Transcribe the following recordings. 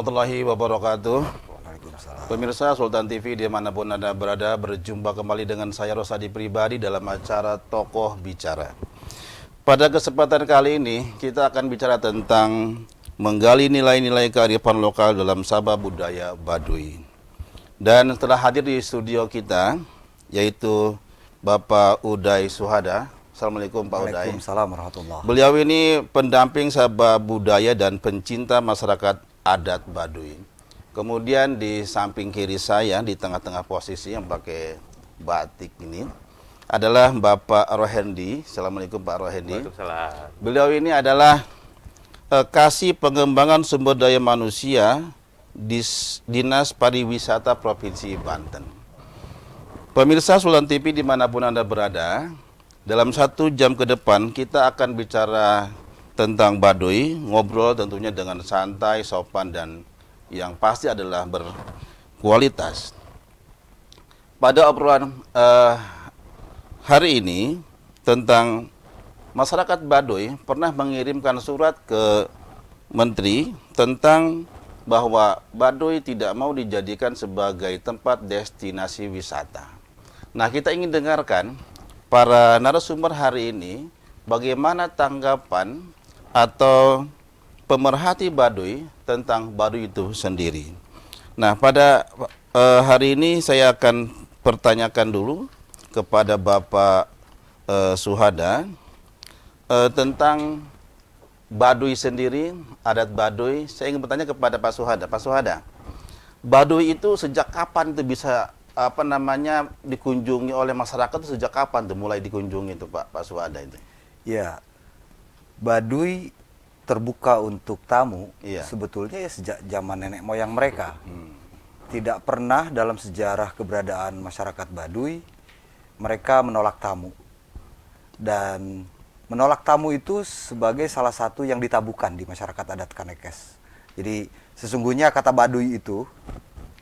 warahmatullahi wabarakatuh. Waalaikumsalam. Pemirsa Sultan TV dimanapun Anda berada, berjumpa kembali dengan saya Rosadi Pribadi dalam acara Tokoh Bicara. Pada kesempatan kali ini kita akan bicara tentang menggali nilai-nilai kearifan lokal dalam Sabah budaya Baduy. Dan telah hadir di studio kita yaitu Bapak Uday Suhada. Assalamualaikum Pak Uday. Waalaikumsalam warahmatullahi. Beliau ini pendamping Sabah budaya dan pencinta masyarakat adat Baduy. Kemudian di samping kiri saya, di tengah-tengah posisi yang pakai batik ini, adalah Bapak Rohendi. Assalamualaikum Pak Rohendi. Waalaikumsalam. Beliau ini adalah Kasih Pengembangan Sumber Daya Manusia di Dinas Pariwisata Provinsi Banten. Pemirsa Sultan TV dimanapun Anda berada, dalam 1 jam ke depan kita akan bicara tentang Baduy, ngobrol tentunya dengan santai, sopan, dan yang pasti adalah berkualitas. Pada obrolan hari ini tentang masyarakat Baduy pernah mengirimkan surat ke Menteri tentang bahwa Baduy tidak mau dijadikan sebagai tempat destinasi wisata. Nah, kita ingin dengarkan para narasumber hari ini bagaimana tanggapan atau pemerhati Baduy tentang Baduy itu sendiri. Nah, pada hari ini saya akan pertanyakan dulu kepada Bapak Suhada tentang Baduy sendiri, adat Baduy. Saya ingin bertanya kepada Pak Suhada. Pak Suhada, Baduy itu sejak kapan itu bisa dikunjungi oleh masyarakat, itu sejak kapan tuh mulai dikunjungi itu Pak Suhada itu? Ya, Baduy terbuka untuk tamu Iya. sebetulnya ya sejak zaman nenek moyang mereka. Tidak pernah dalam sejarah keberadaan masyarakat Baduy mereka menolak tamu. Dan menolak tamu itu sebagai salah satu yang ditabukan di masyarakat adat Kanekes. Jadi sesungguhnya kata Baduy itu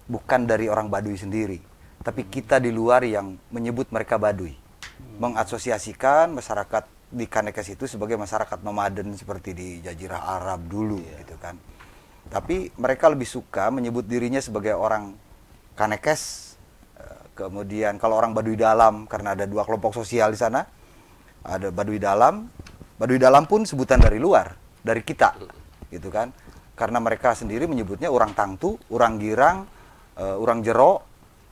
bukan dari orang Baduy sendiri, tapi kita di luar yang menyebut mereka Baduy. Mengasosiasikan masyarakat di Kanekes itu sebagai masyarakat nomaden seperti di Jazirah Arab dulu gitu kan. Tapi mereka lebih suka menyebut dirinya sebagai orang Kanekes. Kemudian kalau orang Baduy Dalam, karena ada 2 kelompok sosial di sana, ada Baduy Dalam. Baduy Dalam pun sebutan dari luar, dari kita gitu kan. Karena mereka sendiri menyebutnya orang Tangtu, orang Girang, orang Jero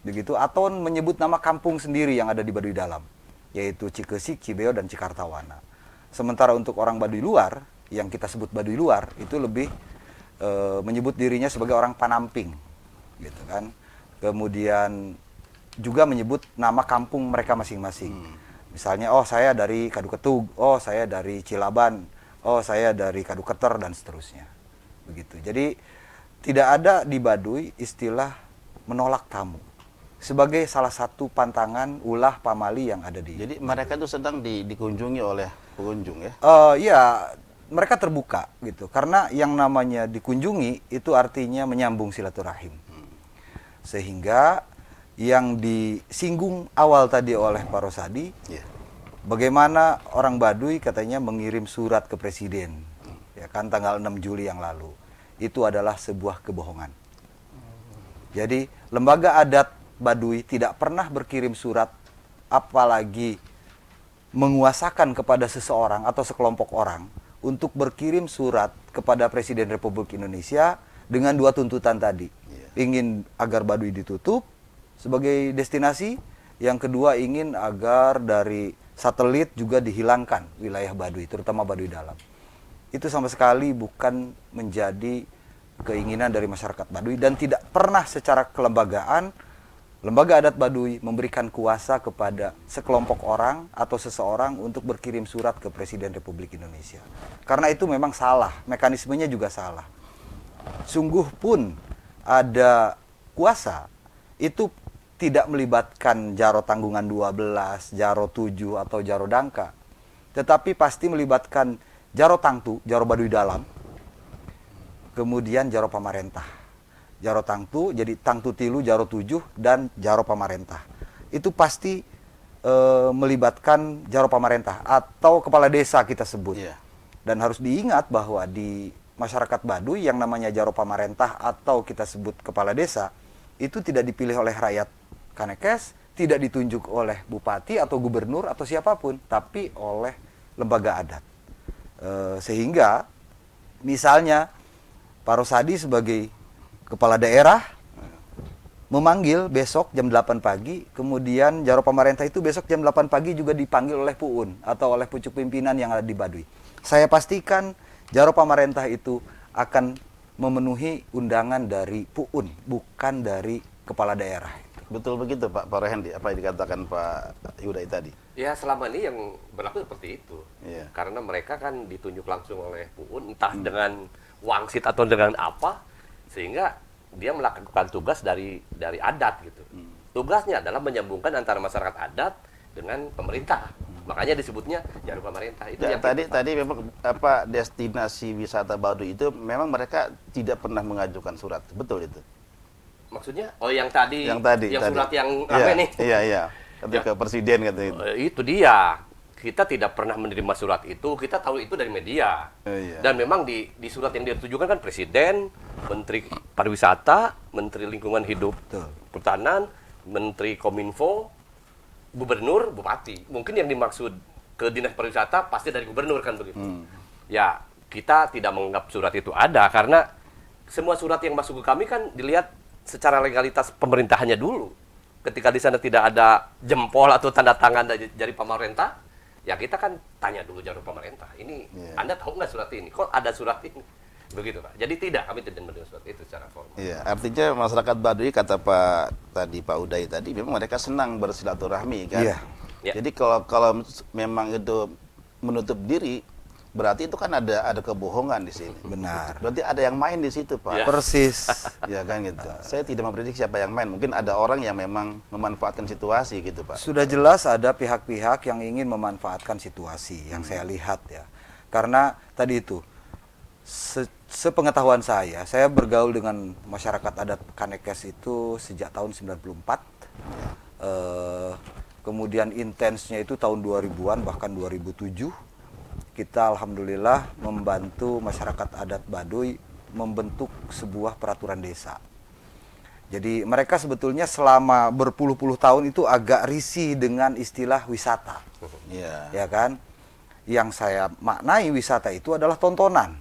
begitu, atau menyebut nama kampung sendiri yang ada di Baduy Dalam, yaitu Cikesik, Cibeo, dan Cikartawana. Sementara untuk orang Baduy luar, yang kita sebut Baduy luar, itu lebih menyebut dirinya sebagai orang Panamping gitu kan. Kemudian juga menyebut nama kampung mereka masing-masing. Misalnya, oh saya dari Kaduketug, oh saya dari Cilaban, oh saya dari Kaduketer, dan seterusnya. Begitu. Jadi tidak ada di Baduy istilah menolak tamu sebagai salah satu pantangan ulah pamali yang ada di. Jadi mereka itu sedang dikunjungi oleh pengunjung ya? Ya, mereka terbuka gitu. Karena yang namanya dikunjungi itu artinya menyambung silaturahim. Sehingga yang disinggung awal tadi oleh Pak Rosadi, bagaimana orang Baduy katanya mengirim surat ke Presiden, ya kan, tanggal 6 Juli yang lalu. Itu adalah sebuah kebohongan. Jadi lembaga adat Baduy tidak pernah berkirim surat, apalagi menguasakan kepada seseorang atau sekelompok orang untuk berkirim surat kepada Presiden Republik Indonesia dengan 2 tuntutan tadi. Ingin agar Baduy ditutup sebagai destinasi, yang kedua ingin agar dari satelit juga dihilangkan wilayah Baduy, terutama Baduy Dalam. Itu sama sekali bukan menjadi keinginan dari masyarakat Baduy, dan tidak pernah secara kelembagaan lembaga adat Baduy memberikan kuasa kepada sekelompok orang atau seseorang untuk berkirim surat ke Presiden Republik Indonesia. Karena itu memang salah, mekanismenya juga salah. Sungguh pun ada kuasa, itu tidak melibatkan Jaro Tanggungan 12, Jaro 7, atau Jaro Dangka. Tetapi pasti melibatkan Jaro Tangtu, Jaro Baduy Dalam, kemudian Jaro Pamarentah. Jaro Tangtu, jadi Tangtu Tilu, Jaro 7, dan Jaro Pamarentah. Itu pasti melibatkan Jaro Pamarentah atau kepala desa kita sebut. Dan harus diingat bahwa di masyarakat Baduy yang namanya Jaro Pamarentah atau kita sebut kepala desa itu tidak dipilih oleh rakyat Kanekes, tidak ditunjuk oleh bupati atau gubernur atau siapapun, tapi oleh lembaga adat. Sehingga misalnya Pak Rosadi sebagai kepala daerah memanggil besok jam 8 pagi, kemudian Jaro Pamarentah itu besok jam 8 pagi juga dipanggil oleh Puun atau oleh pucuk pimpinan yang ada di Baduy. Saya pastikan Jaro Pamarentah itu akan memenuhi undangan dari Puun, bukan dari kepala daerah. Betul begitu Pak Rohendi, apa yang dikatakan Pak Yudai tadi? Ya selama ini yang berlaku seperti itu. Iya. Karena mereka kan ditunjuk langsung oleh Puun, entah dengan wangsit atau dengan apa, sehingga dia melakukan tugas dari adat gitu. Tugasnya adalah menyambungkan antara masyarakat adat dengan pemerintah. Makanya disebutnya Jaro Pamarentah. Itu yang Tadi memang apa destinasi wisata Baduy itu memang mereka tidak pernah mengajukan surat, betul itu? maksudnya yang tadi Yang surat yang iya, rame nih. Iya. Ketika presiden katanya Itu dia. Kita tidak pernah menerima surat itu, kita tahu itu dari media. Iya. Dan memang di surat yang ditujukan kan Presiden, Menteri Pariwisata, Menteri Lingkungan Hidup, Betul. Pertanian, Menteri Kominfo, Gubernur, Bupati. Mungkin yang dimaksud ke Dinas Pariwisata pasti dari Gubernur kan begitu. Ya, kita tidak menganggap surat itu ada karena semua surat yang masuk ke kami kan dilihat secara legalitas pemerintahannya dulu. Ketika di sana tidak ada jempol atau tanda tangan dari pemerintah, ya kita kan tanya dulu Jaro Pamarentah. Ini Anda tahu nggak surat ini? Kok ada surat ini? Begitu Pak. Jadi kami tidak menerima surat itu secara formal. Iya, artinya masyarakat Baduy kata Pak Uday tadi memang mereka senang bersilaturahmi kan. Iya. Ya. Jadi kalau memang itu menutup diri berarti itu kan ada kebohongan di sini. Benar. Berarti ada yang main di situ, Pak. Ya. Persis. Ya kan gitu. Saya tidak memprediksi siapa yang main. Mungkin ada orang yang memang memanfaatkan situasi gitu, Pak. Sudah jelas ada pihak-pihak yang ingin memanfaatkan situasi yang saya lihat ya. Karena tadi itu sepengetahuan saya bergaul dengan masyarakat adat Kanekes itu sejak tahun 94. Kemudian intensnya itu tahun 2000-an bahkan 2007. Kita alhamdulillah membantu masyarakat adat Baduy membentuk sebuah peraturan desa. Jadi mereka sebetulnya selama berpuluh-puluh tahun itu agak risih dengan istilah wisata. Iya. Ya kan? Yang saya maknai wisata itu adalah tontonan.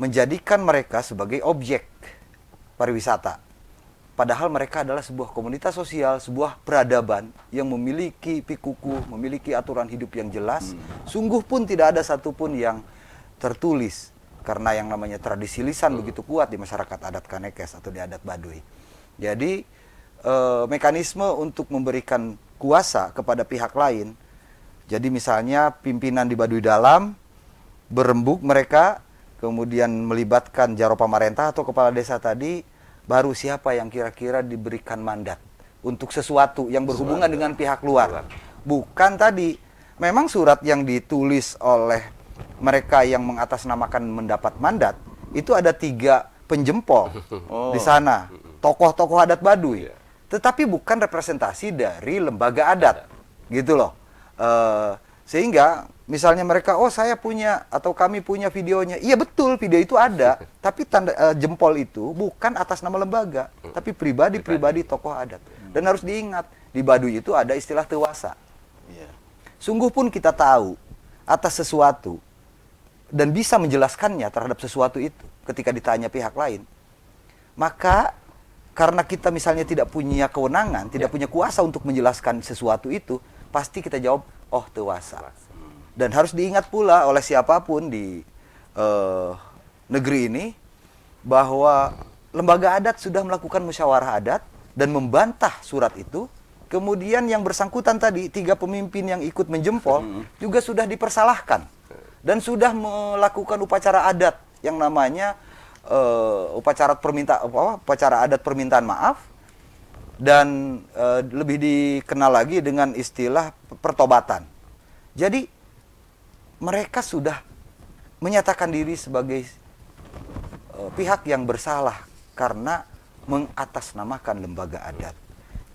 Menjadikan mereka sebagai objek pariwisata. Padahal mereka adalah sebuah komunitas sosial, sebuah peradaban yang memiliki pikukuh, memiliki aturan hidup yang jelas. Sungguh pun tidak ada satupun yang tertulis. Karena yang namanya tradisi lisan begitu kuat di masyarakat adat Kanekes atau di adat Baduy. Jadi mekanisme untuk memberikan kuasa kepada pihak lain. Jadi misalnya pimpinan di Baduy Dalam berembuk mereka, kemudian melibatkan Jaro Pamarentah atau kepala desa tadi, baru siapa yang kira-kira diberikan mandat untuk sesuatu yang berhubungan dengan pihak luar. Bukan tadi, memang surat yang ditulis oleh mereka yang mengatasnamakan mendapat mandat, itu ada 3 penjempol di sana, tokoh-tokoh adat Baduy. Tetapi bukan representasi dari lembaga adat, gitu loh. Sehingga misalnya mereka, oh saya punya atau kami punya videonya. Iya betul, video itu ada. Tapi tanda jempol itu bukan atas nama lembaga, tapi pribadi tokoh adat. Dan harus diingat, di Baduy itu ada istilah tewasa. Iya. Sungguh pun kita tahu atas sesuatu dan bisa menjelaskannya terhadap sesuatu itu ketika ditanya pihak lain. Maka karena kita misalnya tidak punya kewenangan, tidak punya kuasa untuk menjelaskan sesuatu itu, pasti kita jawab, oh tewasa. Dan harus diingat pula oleh siapapun di negeri ini bahwa lembaga adat sudah melakukan musyawarah adat dan membantah surat itu. Kemudian yang bersangkutan tadi, 3 pemimpin yang ikut menjempol juga sudah dipersalahkan dan sudah melakukan upacara adat yang namanya upacara adat permintaan maaf dan lebih dikenal lagi dengan istilah pertobatan. Jadi mereka sudah menyatakan diri sebagai pihak yang bersalah karena mengatasnamakan lembaga adat.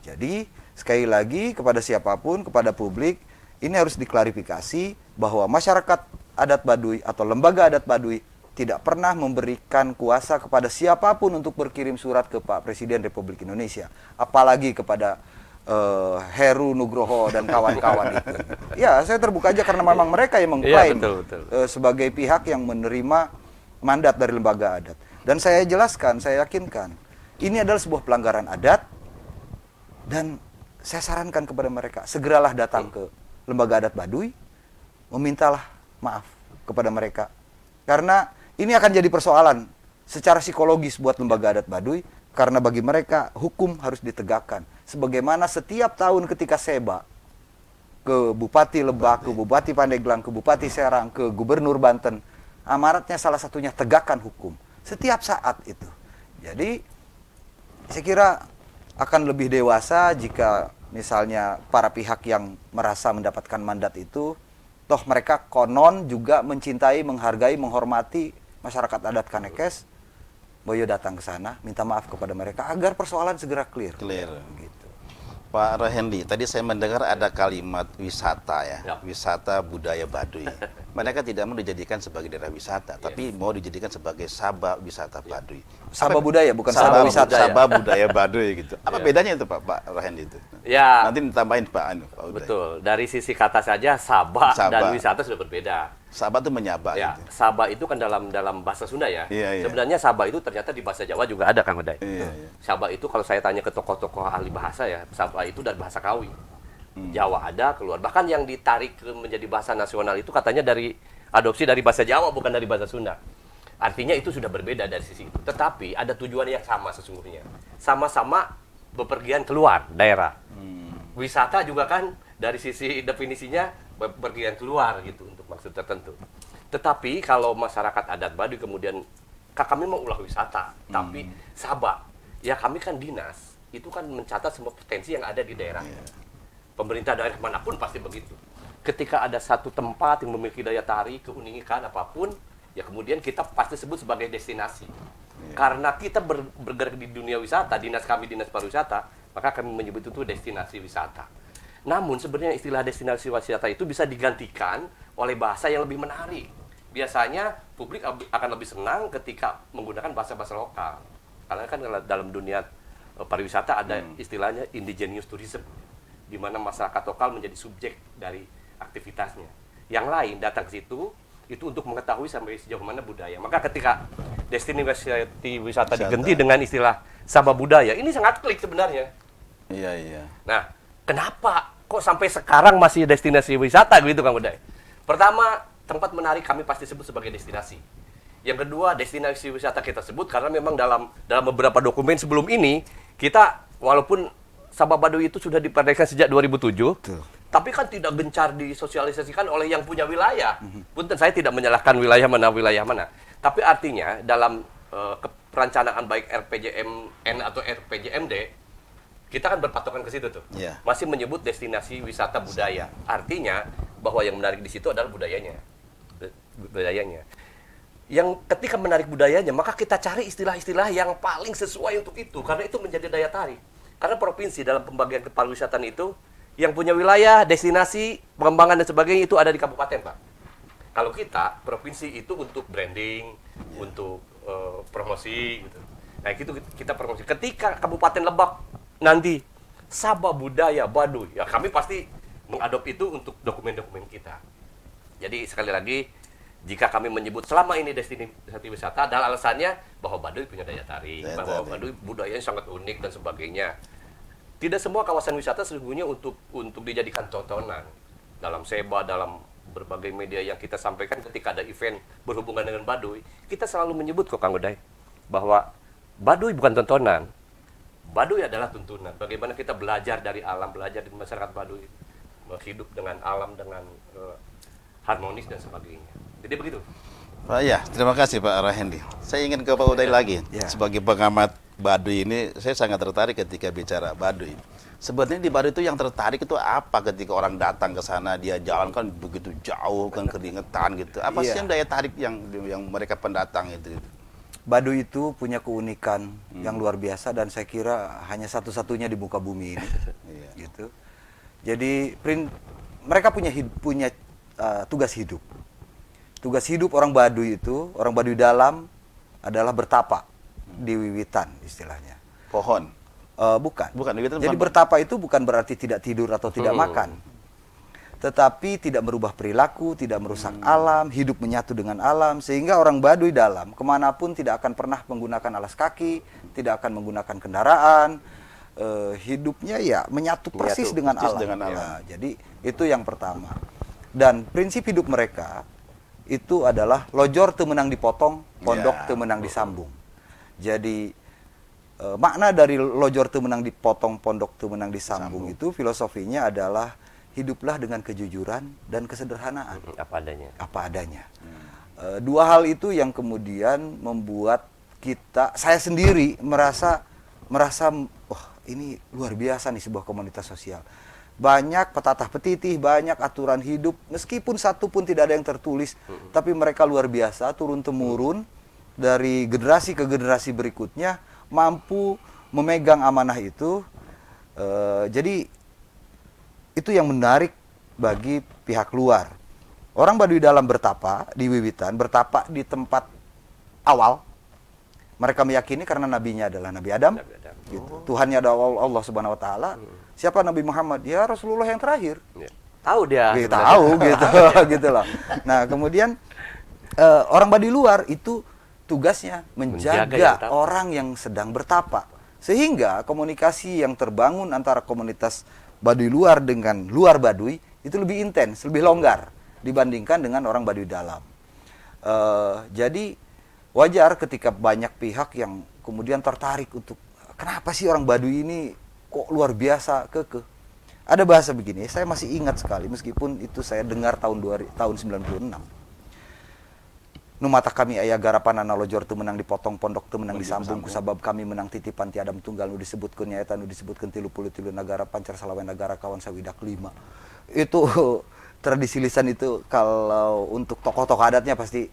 Jadi sekali lagi kepada siapapun, kepada publik, ini harus diklarifikasi bahwa masyarakat adat Baduy atau lembaga adat Baduy tidak pernah memberikan kuasa kepada siapapun untuk berkirim surat ke Pak Presiden Republik Indonesia, apalagi kepada Heru Nugroho dan kawan-kawan itu. Ya, saya terbuka aja karena memang mereka yang mengklaim betul. sebagai pihak yang menerima mandat dari lembaga adat. Dan saya jelaskan, saya yakinkan, ini adalah sebuah pelanggaran adat, dan saya sarankan kepada mereka, segeralah datang ke lembaga adat Baduy, memintalah maaf kepada mereka. Karena ini akan jadi persoalan secara psikologis buat lembaga adat Baduy, karena bagi mereka hukum harus ditegakkan. Sebagaimana setiap tahun ketika Seba ke Bupati Lebak, ke Bupati Pandeglang, ke Bupati Serang, ke Gubernur Banten, amaratnya salah satunya tegakkan hukum. Setiap saat itu. Jadi saya kira akan lebih dewasa jika misalnya para pihak yang merasa mendapatkan mandat itu, toh mereka konon juga mencintai, menghargai, menghormati masyarakat adat Kanekes, Boyo datang ke sana, minta maaf kepada mereka agar persoalan segera clear. Gitu. Pak Rahendi, tadi saya mendengar ada kalimat wisata ya, Ya. wisata budaya Baduy. Mereka tidak mau dijadikan sebagai daerah wisata, tapi mau dijadikan sebagai Sabah wisata Baduy. Sabah budaya, bukan Sabah wisata. Sabah budaya Baduy gitu. Apa bedanya itu Pak Rahendi itu? Ya. Nanti ditambahin Pak Uday. Betul. Dari sisi kata saja Sabah dan Sabah. wisata sudah berbeda. Sabah itu menyabak Ya, gitu. Sabah itu kan dalam bahasa Sunda ya. Iya, iya. Sebenarnya Sabah itu ternyata di bahasa Jawa juga ada, Kang Uday. Iya, iya. Sabah itu kalau saya tanya ke tokoh-tokoh ahli bahasa ya, Sabah itu dari bahasa Kawi. Jawa ada keluar. Bahkan yang ditarik menjadi bahasa nasional itu katanya dari adopsi dari bahasa Jawa, bukan dari bahasa Sunda. Artinya itu sudah berbeda dari sisi itu. Tetapi ada tujuan yang sama sesungguhnya. Sama-sama bepergian keluar daerah. Wisata juga kan dari sisi definisinya bepergian keluar gitu untuk maksud tertentu. Tetapi kalau masyarakat adat Baduy kemudian kami mau ulah wisata, tapi Sabah, ya kami kan dinas, itu kan mencatat semua potensi yang ada di daerah. Pemerintah daerah manapun pasti begitu. Ketika ada satu tempat yang memiliki daya tarik, keunikan apapun, ya kemudian kita pasti sebut sebagai destinasi. Karena kita bergerak di dunia wisata, dinas kami dinas pariwisata, maka kami menyebut itu destinasi wisata. Namun sebenarnya istilah destinasi wisata itu bisa digantikan oleh bahasa yang lebih menarik. Biasanya publik akan lebih senang ketika menggunakan bahasa-bahasa lokal. Karena kan dalam dunia pariwisata ada istilahnya indigenous tourism, di mana masyarakat lokal menjadi subjek dari aktivitasnya. Yang lain datang ke situ itu untuk mengetahui sampai sejauh mana budaya. Maka ketika destinasi wisata diganti dengan istilah Sabah budaya, ini sangat klik sebenarnya. Iya, iya. Nah, kenapa kok sampai sekarang masih destinasi wisata gitu Kang Uday? Pertama, tempat menarik kami pasti sebut sebagai destinasi. Yang kedua, destinasi wisata kita sebut karena memang dalam beberapa dokumen sebelum ini kita walaupun Sabah Baduy itu sudah diperdayakan sejak 2007, tapi kan tidak gencar disosialisasikan oleh yang punya wilayah. Punten, saya tidak menyalahkan wilayah mana. Tapi artinya dalam perencanaan baik RPJMN atau RPJMD, kita kan berpatokan ke situ tuh. Yeah. Masih menyebut destinasi wisata budaya. Artinya bahwa yang menarik di situ adalah budayanya. Yang ketika menarik budayanya, maka kita cari istilah-istilah yang paling sesuai untuk itu. Karena itu menjadi daya tarik. Karena provinsi dalam pembagian kepariwisataan itu, yang punya wilayah, destinasi, pengembangan dan sebagainya itu ada di kabupaten, Pak. Kalau kita, provinsi itu untuk branding, untuk promosi, gitu. Nah, itu kita promosi. Ketika Kabupaten Lebak nanti Sabah Budaya Baduy, ya kami pasti mengadop itu untuk dokumen-dokumen kita. Jadi sekali lagi, jika kami menyebut selama ini destinasi wisata adalah alasannya bahwa Baduy punya daya tarik, bahwa Baduy budayanya sangat unik dan sebagainya. Tidak semua kawasan wisata sesungguhnya untuk dijadikan tontonan. Dalam Seba, dalam berbagai media yang kita sampaikan ketika ada event berhubungan dengan Baduy, kita selalu menyebut kok Kang Uday, bahwa Baduy bukan tontonan. Baduy adalah tuntunan. Bagaimana kita belajar dari alam, belajar dari masyarakat Baduy, hidup dengan alam dengan harmonis dan sebagainya. Jadi begitu. Pak, ya, terima kasih Pak Rahendi. Saya ingin ke Pak Uday lagi. Ya. Sebagai pengamat Baduy ini, saya sangat tertarik ketika bicara Baduy. Sebenarnya di Baduy itu yang tertarik itu apa ketika orang datang ke sana, dia jalan kan begitu jauh kan keringetan gitu. Apa sih yang daya tarik yang mereka pendatang itu? Baduy itu punya keunikan yang luar biasa dan saya kira hanya satu-satunya di muka bumi ini. Gitu. Jadi mereka punya tugas hidup. tugas hidup orang Baduy itu, orang Baduy dalam adalah bertapa di wiwitan istilahnya. Pohon. Bukan. Bukan, wiwitan Jadi bukan. bertapa itu bukan berarti tidak tidur atau tidak makan. Tetapi tidak merubah perilaku, tidak merusak alam, hidup menyatu dengan alam. Sehingga orang Baduy dalam, kemanapun tidak akan pernah menggunakan alas kaki, tidak akan menggunakan kendaraan. Hidupnya ya menyatu persis dengan persis alam. dengan alam. Ya, jadi itu yang pertama. Dan prinsip hidup mereka itu adalah lojor teu menang dipotong, pondok teu menang disambung. Jadi makna dari lojor teu menang dipotong, pondok teu menang disambung itu filosofinya adalah hiduplah dengan kejujuran dan kesederhanaan. Apa adanya. Apa adanya. Dua hal itu yang kemudian membuat saya sendiri merasa wah ini luar biasa nih sebuah komunitas sosial. Banyak petatah petitih, banyak aturan hidup, meskipun satu pun tidak ada yang tertulis, tapi mereka luar biasa, turun-temurun dari generasi ke generasi berikutnya, mampu memegang amanah itu. Jadi itu yang menarik bagi pihak luar. Orang Baduy dalam bertapa di wiwitan, bertapa di tempat awal. Mereka meyakini karena nabinya adalah Nabi Adam. Gitu. Tuhannya adalah Allah Subhanahu wa taala. Siapa Nabi Muhammad? Ya Rasulullah yang terakhir. Ya. Tahu dia. Tahu gitu gitu loh. Nah, kemudian orang Baduy luar itu tugasnya menjaga orang yang sedang bertapa. Sehingga komunikasi yang terbangun antara komunitas Baduy luar dengan luar Baduy itu lebih intens, lebih longgar dibandingkan dengan orang Baduy dalam. Jadi wajar ketika banyak pihak yang kemudian tertarik untuk kenapa sih orang Baduy ini kok luar biasa kekeh. Ada bahasa begini, saya masih ingat sekali meskipun itu saya dengar tahun 96. Nu mata kami aya garapan lojor teu menang dipotong, pondok teu menang disambung, kusabab kami menang titipan ti Adam tunggal nu disebutkeun nyaeta nu disebutkeun 33 negara pancar salawe negara kawan sawidak 5. Itu tradisi lisan itu kalau untuk tokoh-tokoh adatnya pasti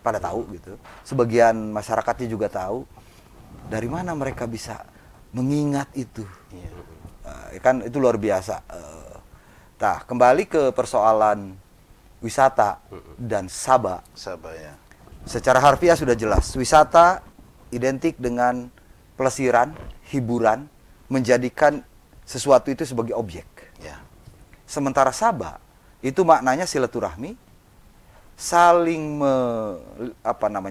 pada tahu gitu. Sebagian masyarakatnya juga tahu. Dari mana mereka bisa mengingat itu? Kan itu luar biasa. Nah, kembali ke persoalan wisata dan Saba. Saba ya. Secara harfiah sudah jelas. Wisata identik dengan pelesiran, hiburan, menjadikan sesuatu itu sebagai objek. Ya. Sementara Saba itu maknanya silaturahmi, saling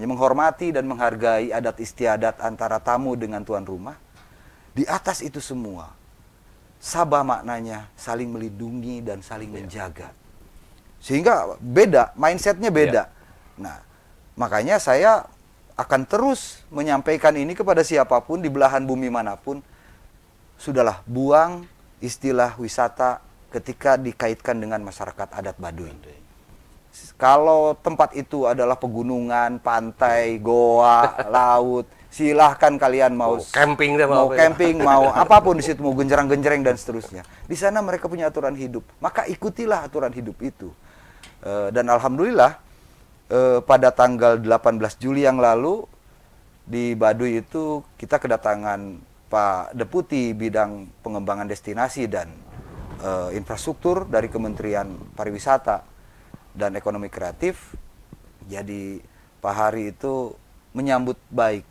menghormati dan menghargai adat istiadat antara tamu dengan tuan rumah. Di atas itu semua, Saba maknanya saling melindungi dan saling menjaga. Sehingga beda, mindsetnya beda. Nah, makanya saya akan terus menyampaikan ini kepada siapapun di belahan bumi manapun. Sudahlah, buang istilah wisata ketika dikaitkan dengan masyarakat adat Baduy. Kalau tempat itu adalah pegunungan, pantai, goa, laut, silahkan kalian mau camping, mau apapun di situ, mau genjerang-genjreng dan seterusnya. Di sana mereka punya aturan hidup, maka ikutilah aturan hidup itu. Dan alhamdulillah pada tanggal 18 Juli yang lalu di Baduy itu kita kedatangan Pak Deputi Bidang Pengembangan Destinasi dan Infrastruktur dari Kementerian Pariwisata dan Ekonomi Kreatif. Jadi Pak Hari itu menyambut baik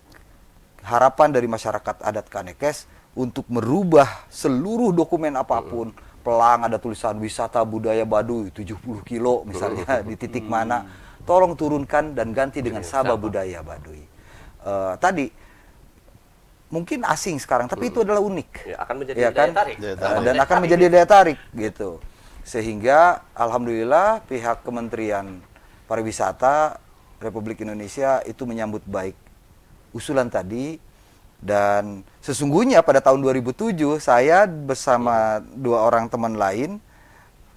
harapan dari masyarakat adat Kanekes untuk merubah seluruh dokumen apapun. Pelang ada tulisan wisata budaya Baduy 70 kilo misalnya di titik mana, tolong turunkan dan ganti dengan Saba budaya Baduy. Tadi mungkin asing sekarang, tapi itu adalah unik. Ya, akan menjadi ya kan? daya tarik. Dan akan menjadi daya tarik gitu. Sehingga alhamdulillah pihak Kementerian Pariwisata Republik Indonesia itu menyambut baik usulan tadi. Dan sesungguhnya pada tahun 2007 saya bersama dua orang teman lain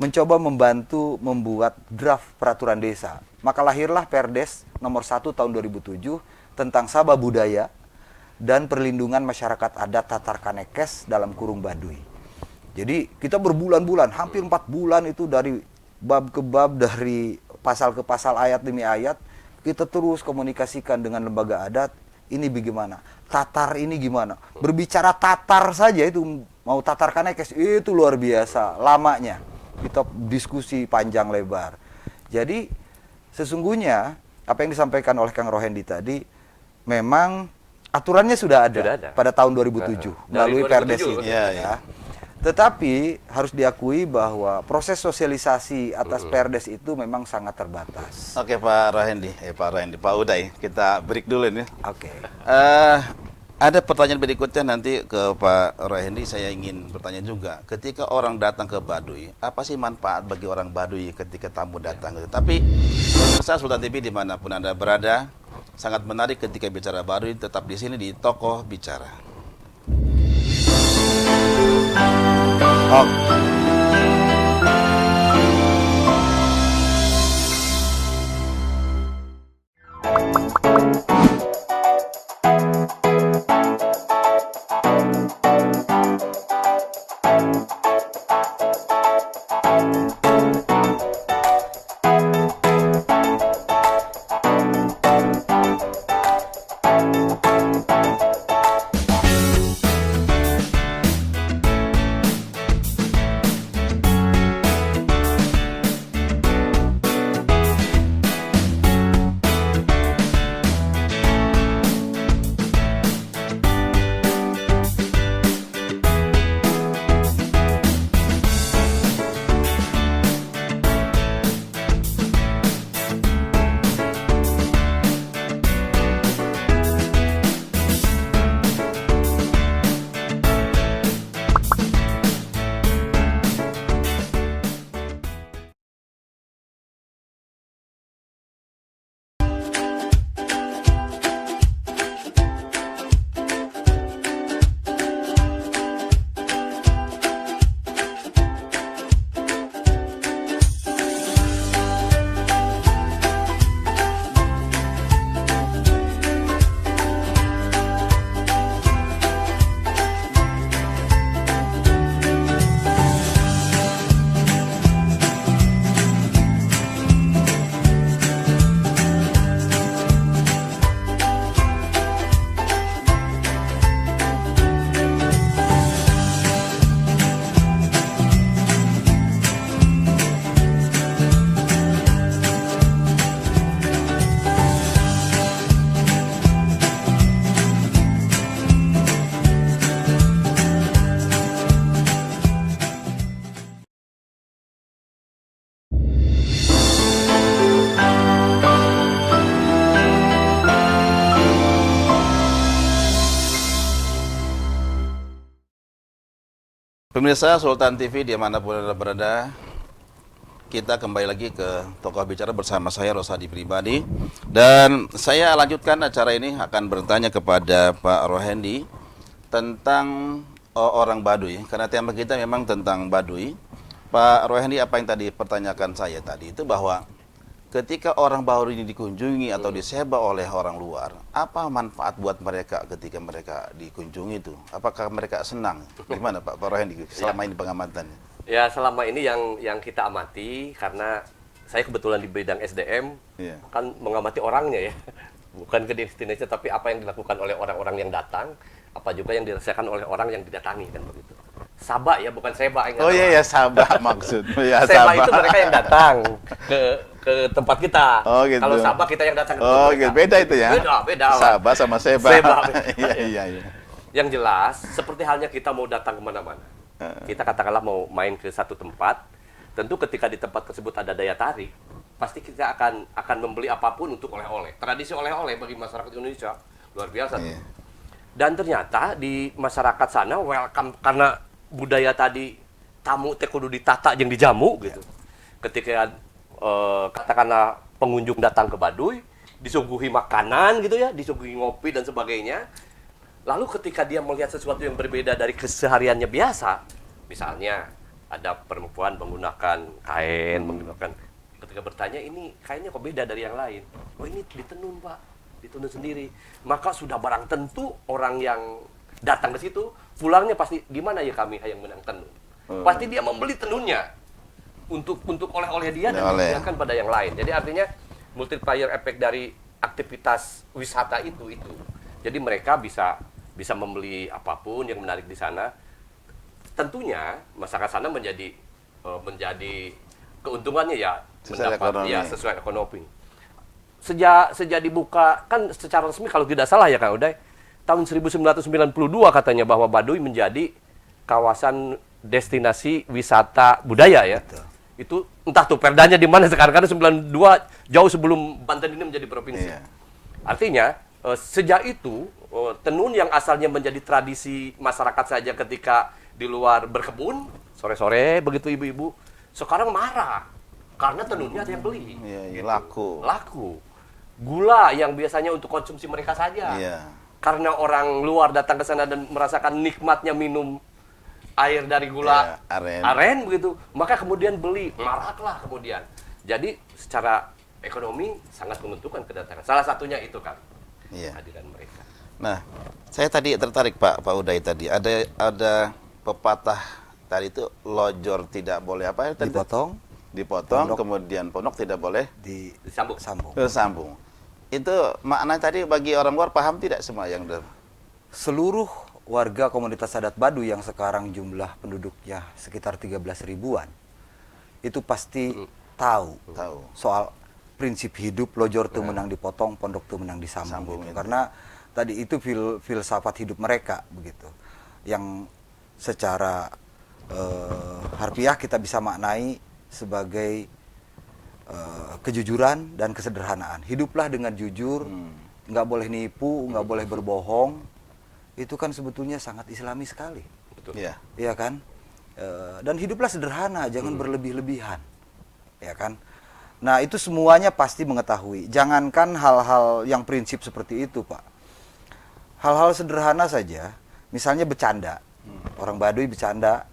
mencoba membantu membuat draft peraturan desa. Maka lahirlah Perdes nomor 1 tahun 2007 tentang Saba budaya dan perlindungan masyarakat adat Tatar Kanekes dalam kurung Baduy. Jadi kita berbulan-bulan, hampir 4 bulan itu dari bab ke bab, dari pasal ke pasal, ayat demi ayat, kita terus komunikasikan dengan lembaga adat. Ini bagaimana? Tatar ini gimana? Berbicara Tatar saja itu, mau Tatar Kanekes itu luar biasa lamanya. Kita diskusi panjang lebar. Jadi sesungguhnya apa yang disampaikan oleh Kang Rohendi tadi memang aturannya sudah ada, Sudah ada. pada tahun 2007 Dari melalui 2007. Perdes ini. Iya, iya. Tetapi harus diakui bahwa proses sosialisasi atas Perdes itu memang sangat terbatas. Oke Pak Rohendi, Pak Uday, kita break dulu ini. Oke. Ada pertanyaan berikutnya nanti ke Pak Rohendi, saya ingin bertanya juga. Ketika orang datang ke Baduy, apa sih manfaat bagi orang Baduy ketika tamu datang? Tapi pemirsa Sultan TV dimanapun Anda berada, sangat menarik ketika bicara Baduy, tetap di sini di Tokoh Bicara. Oke. Pemirsa Sultan TV dimanapun Anda berada, kita kembali lagi ke Tokoh Bicara bersama saya Rosadi Pribadi. Dan saya lanjutkan acara ini akan bertanya kepada Pak Rohendi tentang orang Baduy. Karena tema kita memang tentang Baduy. Pak Rohendi, apa yang tadi pertanyakan saya tadi itu bahwa ketika orang Baduy ini dikunjungi atau disewa oleh orang luar, apa manfaat buat mereka ketika mereka dikunjungi itu? Apakah mereka senang? Bagaimana Pak Rohendi selama ini pengamatannya? Ya, selama ini yang kita amati, karena saya kebetulan di bidang SDM, Iya. kan mengamati orangnya ya. Bukan ke destinasi, tapi apa yang dilakukan oleh orang-orang yang datang, apa juga yang dirasakan oleh orang yang didatangi, kan begitu. Sabah ya, bukan seba. Oh iya ya, Sabah maksud. Ya, Seba Sabah. itu mereka yang datang ke tempat kita. Oh, gitu. Kalau Sabah kita yang datang ke tempat Oh mereka. gitu, beda itu ya? Beda. Sabah sama Seba. Seba. Iya. Yang jelas, seperti halnya kita mau datang kemana-mana. Kita katakanlah mau main ke satu tempat, tentu ketika di tempat tersebut ada daya tarik, pasti kita akan membeli apapun untuk oleh-oleh. Tradisi oleh-oleh bagi masyarakat Indonesia luar biasa. Iya. Dan ternyata di masyarakat sana welcome, karena budaya tadi tamu teh kudu ditata jeung dijamu gitu. Ketika katakanlah pengunjung datang ke Baduy, disuguhi makanan gitu ya, disuguhi ngopi dan sebagainya. Lalu ketika dia melihat sesuatu yang berbeda dari kesehariannya biasa, misalnya ada perempuan menggunakan kain, menggunakan, ketika bertanya ini kainnya kok beda dari yang lain. Oh ini ditenun Pak, ditenun sendiri. Maka sudah barang tentu orang yang datang ke situ, pulangnya pasti gimana ya kami yang menang tenun. Pasti dia membeli tenunnya untuk oleh-oleh dia dan membiarkan pada yang lain. Jadi artinya multiplier effect dari aktivitas wisata itu. Jadi mereka bisa membeli apapun yang menarik di sana. Tentunya masyarakat sana menjadi keuntungannya ya sesuai ekonomi. Ya sesuai ekonomi. sejak dibuka kan secara resmi kalau tidak salah ya Kang Uday, tahun 1992 katanya bahwa Baduy menjadi kawasan destinasi wisata budaya ya. Betul. Itu entah tuh perdanya di mana sekarang, karena 92 jauh sebelum Banten ini menjadi provinsi. Iya. Artinya sejak itu tenun yang asalnya menjadi tradisi masyarakat saja ketika di luar berkebun sore-sore begitu ibu-ibu, sekarang marah karena tenunnya ada yang beli. Iya, iya, Gitu. laku. Laku. Gula yang biasanya untuk konsumsi mereka saja. Iya. Karena orang luar datang ke sana dan merasakan nikmatnya minum air dari gula Iya, aren. aren begitu, maka kemudian beli, maraklah kemudian. Jadi secara ekonomi sangat menentukan kedatangan. Salah satunya itu kan Iya. kehadiran mereka. Nah, saya tadi tertarik Pak Uday tadi. Ada pepatah tadi itu lojor tidak boleh apa ya tadi? Dipotong, Pondok. kemudian pondok tidak boleh Disambung. sambung. Itu makna tadi bagi orang luar paham tidak semua yang Seluruh warga komunitas adat Baduy yang sekarang jumlah penduduknya sekitar 13 ribuan, itu pasti tahu soal prinsip hidup lojor tuh menang dipotong, pondok tuh menang disambung. Sambung Gitu. itu. Karena tadi itu filsafat hidup mereka begitu. Yang secara harfiah kita bisa maknai sebagai kejujuran dan kesederhanaan. Hiduplah dengan jujur, nggak boleh nipu, nggak boleh berbohong. Itu kan sebetulnya sangat islami sekali. Betul. Iya. Iya kan? Dan hiduplah sederhana, jangan berlebih-lebihan. Ya kan? Nah, itu semuanya pasti mengetahui. Jangankan hal-hal yang prinsip seperti itu, Pak. Hal-hal sederhana saja, misalnya bercanda. Orang Baduy bercanda,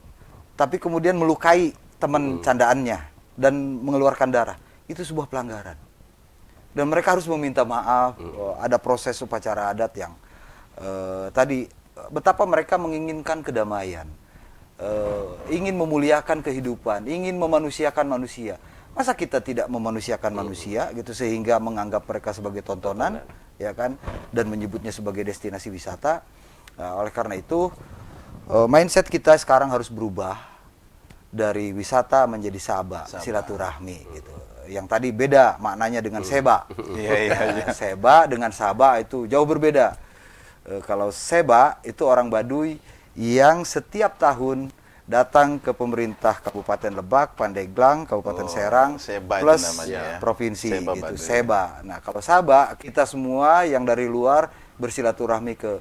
tapi kemudian melukai teman candaannya dan mengeluarkan darah. Itu sebuah pelanggaran. Dan mereka harus meminta maaf. Ada proses upacara adat yang tadi betapa mereka menginginkan kedamaian, ingin memuliakan kehidupan, ingin memanusiakan manusia. Masa kita tidak memanusiakan manusia gitu sehingga menganggap mereka sebagai tontonan, ya kan, dan menyebutnya sebagai destinasi wisata. Nah, oleh karena itu mindset kita sekarang harus berubah dari wisata menjadi saba, silaturahmi gitu. Yang tadi beda maknanya dengan seba. Iya. Seba dengan saba itu jauh berbeda. Kalau seba itu orang Baduy yang setiap tahun datang ke pemerintah Kabupaten Lebak, Pandeglang, Kabupaten Serang, Seba itu plus namanya ya. provinsi Seba itu Baduy. Seba. Nah, kalau Saba kita semua yang dari luar bersilaturahmi ke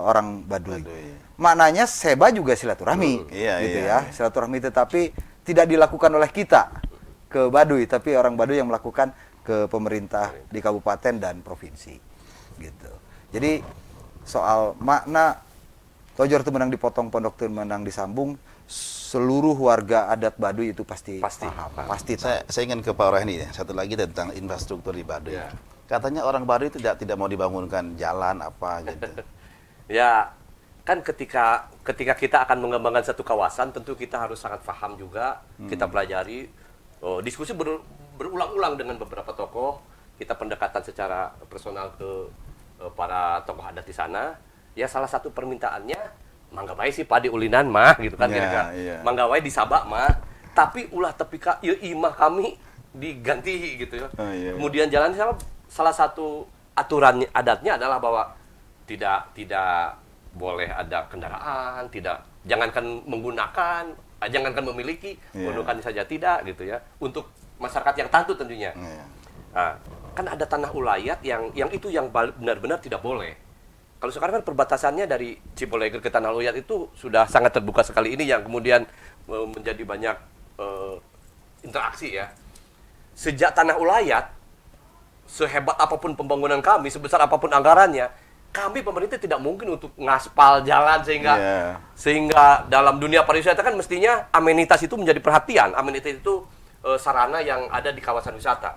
orang Baduy. Maknanya Seba juga silaturahmi, Iya, gitu iya. ya, silaturahmi tetapi tidak dilakukan oleh kita ke Baduy, tapi orang Baduy yang melakukan ke pemerintah di kabupaten dan provinsi, gitu. Jadi soal makna lojor itu menang dipotong, pondok itu menang disambung, seluruh warga adat Baduy itu pasti paham, pasti tahu. Saya ingin ke Pak Rohani ya. Satu lagi tentang infrastruktur di Baduy. Ya. Katanya orang Baduy tidak mau dibangunkan jalan apa gitu. Ya, kan ketika kita akan mengembangkan satu kawasan, tentu kita harus sangat paham juga, kita pelajari, diskusi berulang-ulang dengan beberapa tokoh, kita pendekatan secara personal ke para tokoh adat di sana. Ya, salah satu permintaannya, mangga bae sih padi ulinan mah, gitu kan, Ya, kira-kira. iya. Mangga wae di Sabak mah, tapi ulah tepika ieu imah kami diganti gitu ya. Oh, iya. Kemudian jalan salah satu aturan adatnya adalah bahwa tidak boleh ada kendaraan, jangankan menggunakan, jangankan memiliki, Iya. menggunakan saja tidak gitu ya. Untuk masyarakat yang taatu tentunya. Iya. Nah, kan ada tanah ulayat yang itu yang benar-benar tidak boleh. Kalau sekarang kan perbatasannya dari Ciboleger ke Tanah Ulayat itu sudah sangat terbuka sekali, ini yang kemudian menjadi banyak interaksi ya. Sejak Tanah Ulayat, sehebat apapun pembangunan kami, sebesar apapun anggarannya, kami pemerintah tidak mungkin untuk ngaspal jalan sehingga dalam dunia pariwisata kan mestinya amenitas itu menjadi perhatian. Amenitas itu sarana yang ada di kawasan wisata.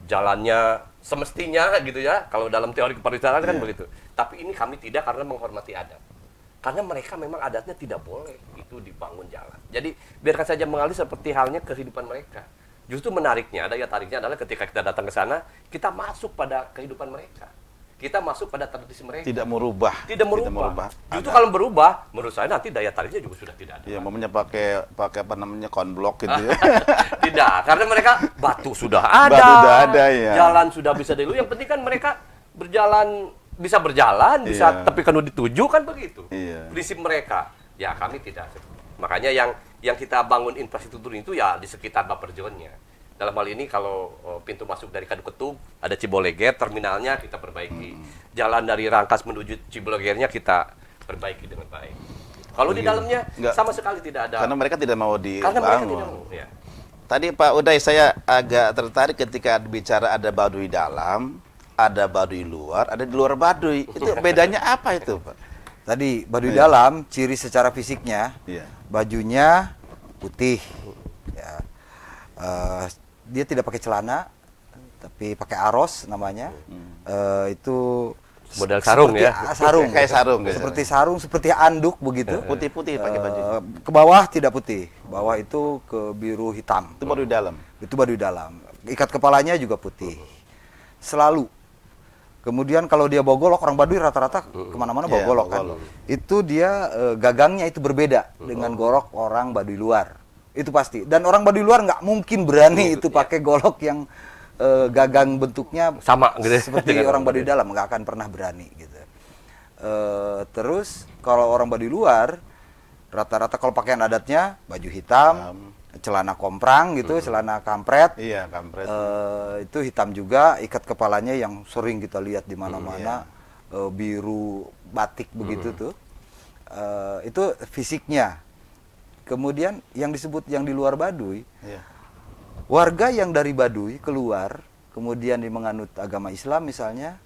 Jalannya semestinya gitu ya, kalau dalam teori kepariwisataan kan begitu. Tapi ini kami tidak karena menghormati adat. Karena mereka memang adatnya tidak boleh itu dibangun jalan. Jadi biarkan saja mengalir seperti halnya kehidupan mereka. Justru menariknya, daya tariknya adalah ketika kita datang ke sana, kita masuk pada kehidupan mereka. kita masuk pada tradisi mereka. Tidak merubah. Tidak merubah. Justru Ada- kalau berubah, menurut saya nanti daya tariknya juga sudah tidak ada. Ya, mamanya pakai apa namanya konblok gitu ya. Tidak, karena mereka batu sudah ada. Batu sudah ada, ya. Jalan sudah bisa dilalui. Yang penting kan mereka bisa berjalan, bisa Iya. tapi kan dituju kan begitu. Iya. Prinsip mereka. Ya kami tidak. Makanya yang kita bangun infrastruktur itu ya di sekitar buffer zone-nya. Dalam hal ini kalau pintu masuk dari Kaduketug ada Ciboleger, terminalnya kita perbaiki. Jalan dari Rangkas menuju Cibolegernya kita perbaiki dengan baik. Kalau di dalamnya Enggak. sama sekali tidak ada. Karena mereka tidak mau Karena mereka tidak dibangun. mau. Ya. Tadi Pak Uday, saya agak tertarik ketika bicara ada Baduy dalam, ada Baduy luar, ada di luar Baduy. Itu bedanya apa itu, Pak? Tadi Baduy Iya. dalam, ciri secara fisiknya, Iya. bajunya putih, ya. Dia tidak pakai celana, tapi pakai aros namanya. Itu Model sarung seperti ya? Sarung, Kayak sarung gitu. seperti sarung, seperti anduk begitu. Putih-putih pakai baju. Ke bawah tidak putih, bawah itu ke biru hitam. Itu Baduy dalam. Itu Baduy dalam. Ikat kepalanya juga putih. Selalu. Kemudian kalau dia bawa golok, orang Baduy rata-rata kemana-mana bawa Iya, golok bawa kan. golok. Itu dia gagangnya itu berbeda dengan golok orang Baduy luar. Itu pasti. Dan orang Baduy luar nggak mungkin berani itu pakai golok yang gagang bentuknya Sama gitu ya, seperti dengan orang orang Baduy dalam, nggak akan pernah berani gitu. Terus kalau orang Baduy luar rata-rata kalau pakaian adatnya baju hitam, celana komprang gitu, celana kampret. Iya, kampret. Itu hitam juga, ikat kepalanya yang sering kita lihat di mana-mana, biru batik begitu tuh. Itu fisiknya. Kemudian yang disebut yang di luar Baduy, Iya. warga yang dari Baduy keluar, kemudian menganut agama Islam misalnya,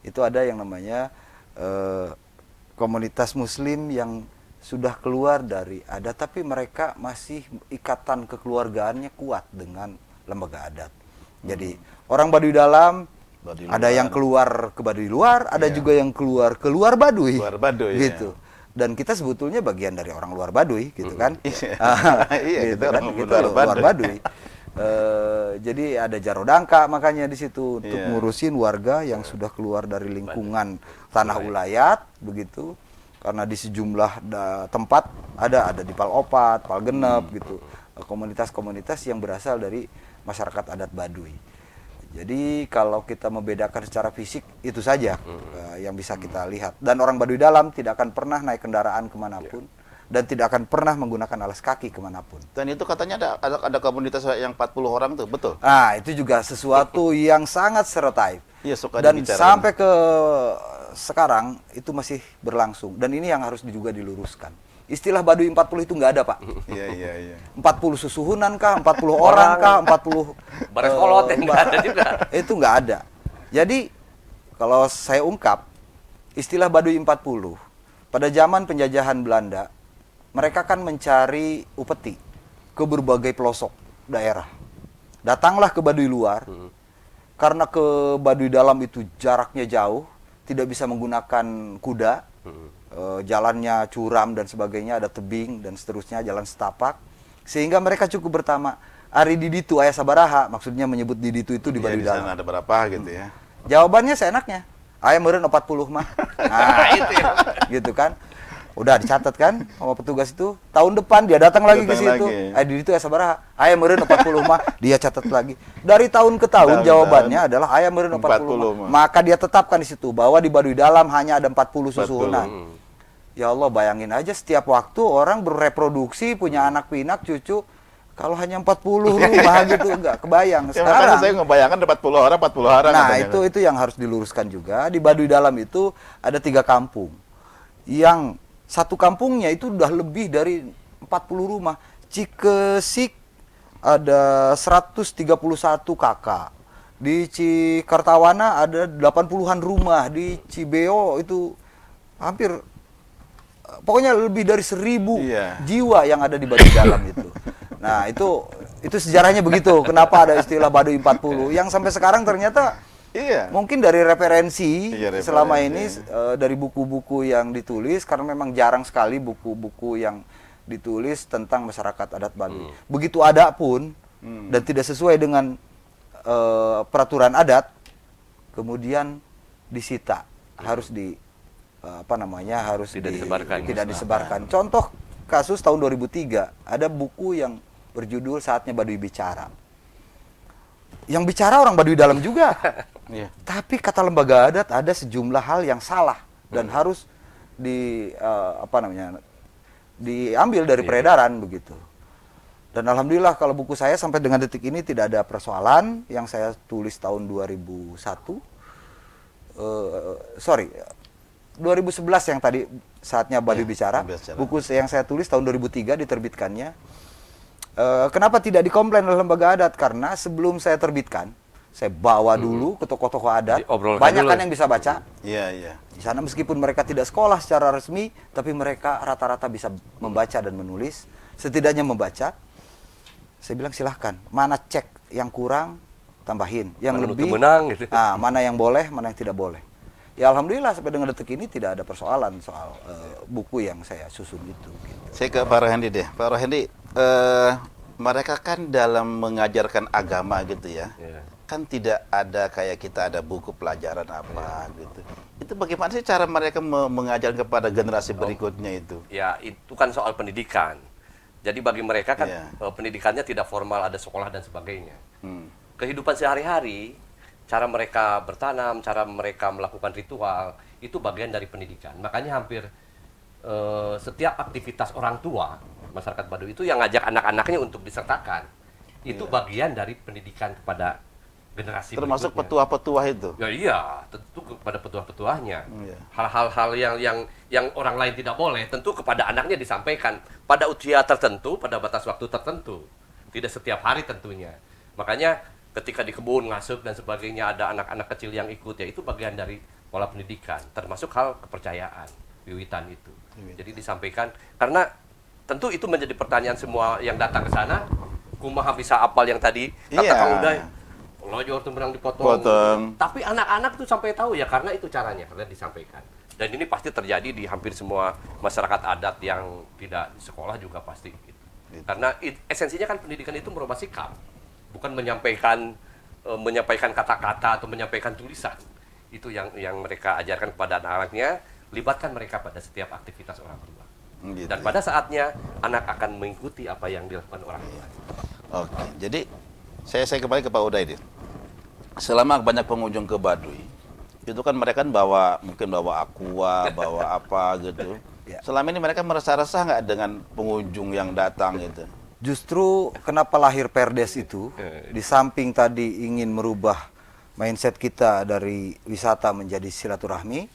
itu ada yang namanya komunitas Muslim yang sudah keluar dari adat, tapi mereka masih ikatan kekeluargaannya kuat dengan lembaga adat. Jadi orang Baduy dalam, Baduy ada luar. yang keluar ke Baduy luar, ada Iya. juga yang keluar Baduy. Luar Baduy, gitu. Dan kita sebetulnya bagian dari orang luar Baduy, gitu kan? Iya. Gitu Iya, kita kan? orang Kita luar luar Baduy. Baduy. Jadi ada Jarodangka makanya di situ untuk Iya. ngurusin warga yang sudah keluar dari lingkungan tanah ulayat begitu. Karena di sejumlah tempat ada di Palopat, Palgenep gitu. Komunitas-komunitas yang berasal dari masyarakat adat Baduy. Jadi kalau kita membedakan secara fisik itu saja yang bisa kita lihat. Dan orang Baduy dalam tidak akan pernah naik kendaraan kemanapun dan tidak akan pernah menggunakan alas kaki kemanapun. Dan itu katanya ada komunitas yang 40 orang tuh, betul? Nah itu juga sesuatu yang sangat stereotip. Iya, suka Dan dibicarain. sampai ke sekarang itu masih berlangsung. Dan ini yang harus juga diluruskan. Istilah Baduy 40 itu nggak ada, Pak. Iya, iya, iya. 40 susuhunan kah, 40 orang kah, 40 Barekolot yang nggak ada juga. Itu nggak ada. Jadi kalau saya ungkap istilah Baduy 40 pada zaman penjajahan Belanda, mereka kan mencari upeti ke berbagai pelosok daerah. Datanglah ke Baduy luar. Karena ke Baduy dalam itu jaraknya jauh, tidak bisa menggunakan kuda. Jalannya curam dan sebagainya, ada tebing dan seterusnya, jalan setapak, sehingga mereka cukup bertama Ari Diditu Ayah Sabaraha, maksudnya menyebut Diditu itu di Iya, Baduy di dalam. sana ada berapa gitu ya. Jawabannya seenaknya, Ayah meureun 40 mah. Nah itu ya. Gitu kan. Udah dicatat kan sama petugas itu. Tahun depan dia datang lagi ke Datang situ. lagi. Ayah Diditu Ayah Sabaraha, Ayah meureun 40 mah, dia catat lagi. Dari tahun ke tahun Tahun, jawabannya adalah Ayah meureun 40 40 mah. Maka dia tetapkan di situ bahwa di Baduy dalam hanya ada 40 susuhunan. 40. Ya Allah, bayangin aja setiap waktu orang berreproduksi, punya anak pinak, cucu. Kalau hanya 40 rumah gitu, enggak kebayang. Ya, makanya saya ngebayangkan ada 40 orang Nah, katanya. itu yang harus diluruskan juga. Di Baduy dalam itu ada 3 kampung. Yang satu kampungnya itu udah lebih dari 40 rumah. Cikesik ada 131 kakak. Di Cikartawana ada 80-an rumah. Di Cibeo itu hampir pokoknya lebih dari 1000 Iya. jiwa yang ada di Baduy dalam itu. Nah, itu sejarahnya begitu. Kenapa ada istilah Baduy 40 yang sampai sekarang ternyata Iya. mungkin dari referensi Iya, referensi. selama ini dari buku-buku yang ditulis, karena memang jarang sekali buku-buku yang ditulis tentang masyarakat adat Baduy. Begitu ada pun dan tidak sesuai dengan peraturan adat, kemudian disita, harus Tidak disebarkan. tidak disebarkan. Contoh kasus tahun 2003 ada buku yang berjudul Saatnya Baduy Bicara. Yang bicara orang Baduy dalam juga. Iya. Tapi kata lembaga adat ada sejumlah hal yang salah dan harus diambil dari peredaran begitu. Dan alhamdulillah kalau buku saya sampai dengan detik ini tidak ada persoalan. Yang saya tulis tahun 2011 yang tadi Saatnya Baduy Bicara. Buku yang saya tulis tahun 2003 diterbitkannya. Kenapa tidak dikomplain oleh lembaga adat? Karena sebelum saya terbitkan, saya bawa dulu ke tokoh-tokoh adat. Banyak kan yang bisa baca. Iya, iya. Di sana meskipun mereka tidak sekolah secara resmi, tapi mereka rata-rata bisa membaca dan menulis. Setidaknya membaca. Saya bilang silahkan, mana cek yang kurang, tambahin. Yang Mana lebih, menang, gitu. mana yang boleh, mana yang tidak boleh. Ya alhamdulillah sampai dengan detik ini tidak ada persoalan soal buku yang saya susun itu. Gitu. Saya ke Pak Rohendi deh. Pak Rohendi, mereka kan dalam mengajarkan agama gitu ya. Iya. Kan tidak ada kayak kita ada buku pelajaran apa gitu. Itu bagaimana sih cara mereka mengajarkan kepada generasi berikutnya itu? Ya, itu kan soal pendidikan. Jadi bagi mereka kan Iya. pendidikannya tidak formal, ada sekolah dan sebagainya. Kehidupan sehari-hari, cara mereka bertanam, cara mereka melakukan ritual, itu bagian dari pendidikan. Makanya hampir setiap aktivitas orang tua, masyarakat Baduy itu yang ngajak anak-anaknya untuk disertakan. Itu bagian dari pendidikan kepada generasi Termasuk berikutnya. petua-petua itu. Ya iya, tentu kepada petua-petuahnya. Iya. Hal-hal yang orang lain tidak boleh, tentu kepada anaknya disampaikan pada usia tertentu, pada batas waktu tertentu. Tidak setiap hari tentunya. Makanya ketika di kebun ngasup dan sebagainya ada anak-anak kecil yang ikut, ya itu bagian dari pola pendidikan, termasuk hal kepercayaan, wiwitan itu. Jadi disampaikan karena tentu itu menjadi pertanyaan semua yang datang ke sana, kumaha bisa apal yang tadi kata Iya. Kang Uday. Lojor temberang dipotong. Tapi anak-anak tuh sampai tahu ya karena itu caranya karena disampaikan. Dan ini pasti terjadi di hampir semua masyarakat adat yang tidak di sekolah juga pasti. Gitu. Karena esensinya kan pendidikan itu merubah sikap, bukan menyampaikan kata-kata atau menyampaikan tulisan. Itu yang mereka ajarkan kepada anak-anaknya, libatkan mereka pada setiap aktivitas orang tua. Gitu. Dan pada saatnya anak akan mengikuti apa yang dilakukan orang tua. Oke, jadi saya kembali ke Pak Uday deh. Selama banyak pengunjung ke Baduy, itu kan mereka mungkin bawa aqua, bawa apa gitu. Ya. Selama ini mereka merasa resah nggak dengan pengunjung yang datang gitu? Justru kenapa lahir Perdes itu, di samping tadi ingin merubah mindset kita dari wisata menjadi silaturahmi,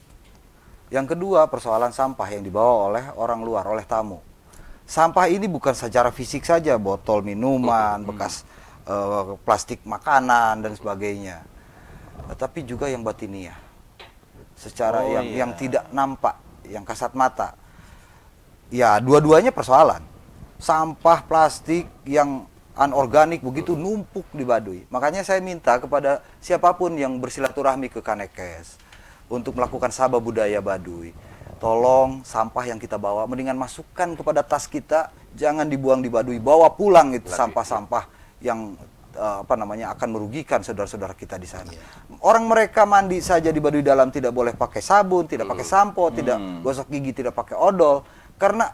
yang kedua persoalan sampah yang dibawa oleh orang luar, oleh tamu. Sampah ini bukan secara fisik saja, botol minuman, bekas plastik makanan dan sebagainya, tapi juga yang batiniah, secara yang tidak nampak, yang kasat mata. Ya dua-duanya persoalan. Sampah plastik yang anorganik begitu numpuk di Baduy. Makanya saya minta kepada siapapun yang bersilaturahmi ke Kanekes untuk melakukan sabah budaya Baduy, tolong sampah yang kita bawa mendingan masukkan kepada tas kita, jangan dibuang di Baduy, bawa pulang itu sampah-sampah yang akan merugikan saudara-saudara kita di sana. Orang mereka mandi saja di Baduy dalam tidak boleh pakai sabun, tidak pakai sampo, tidak gosok gigi, tidak pakai odol, karena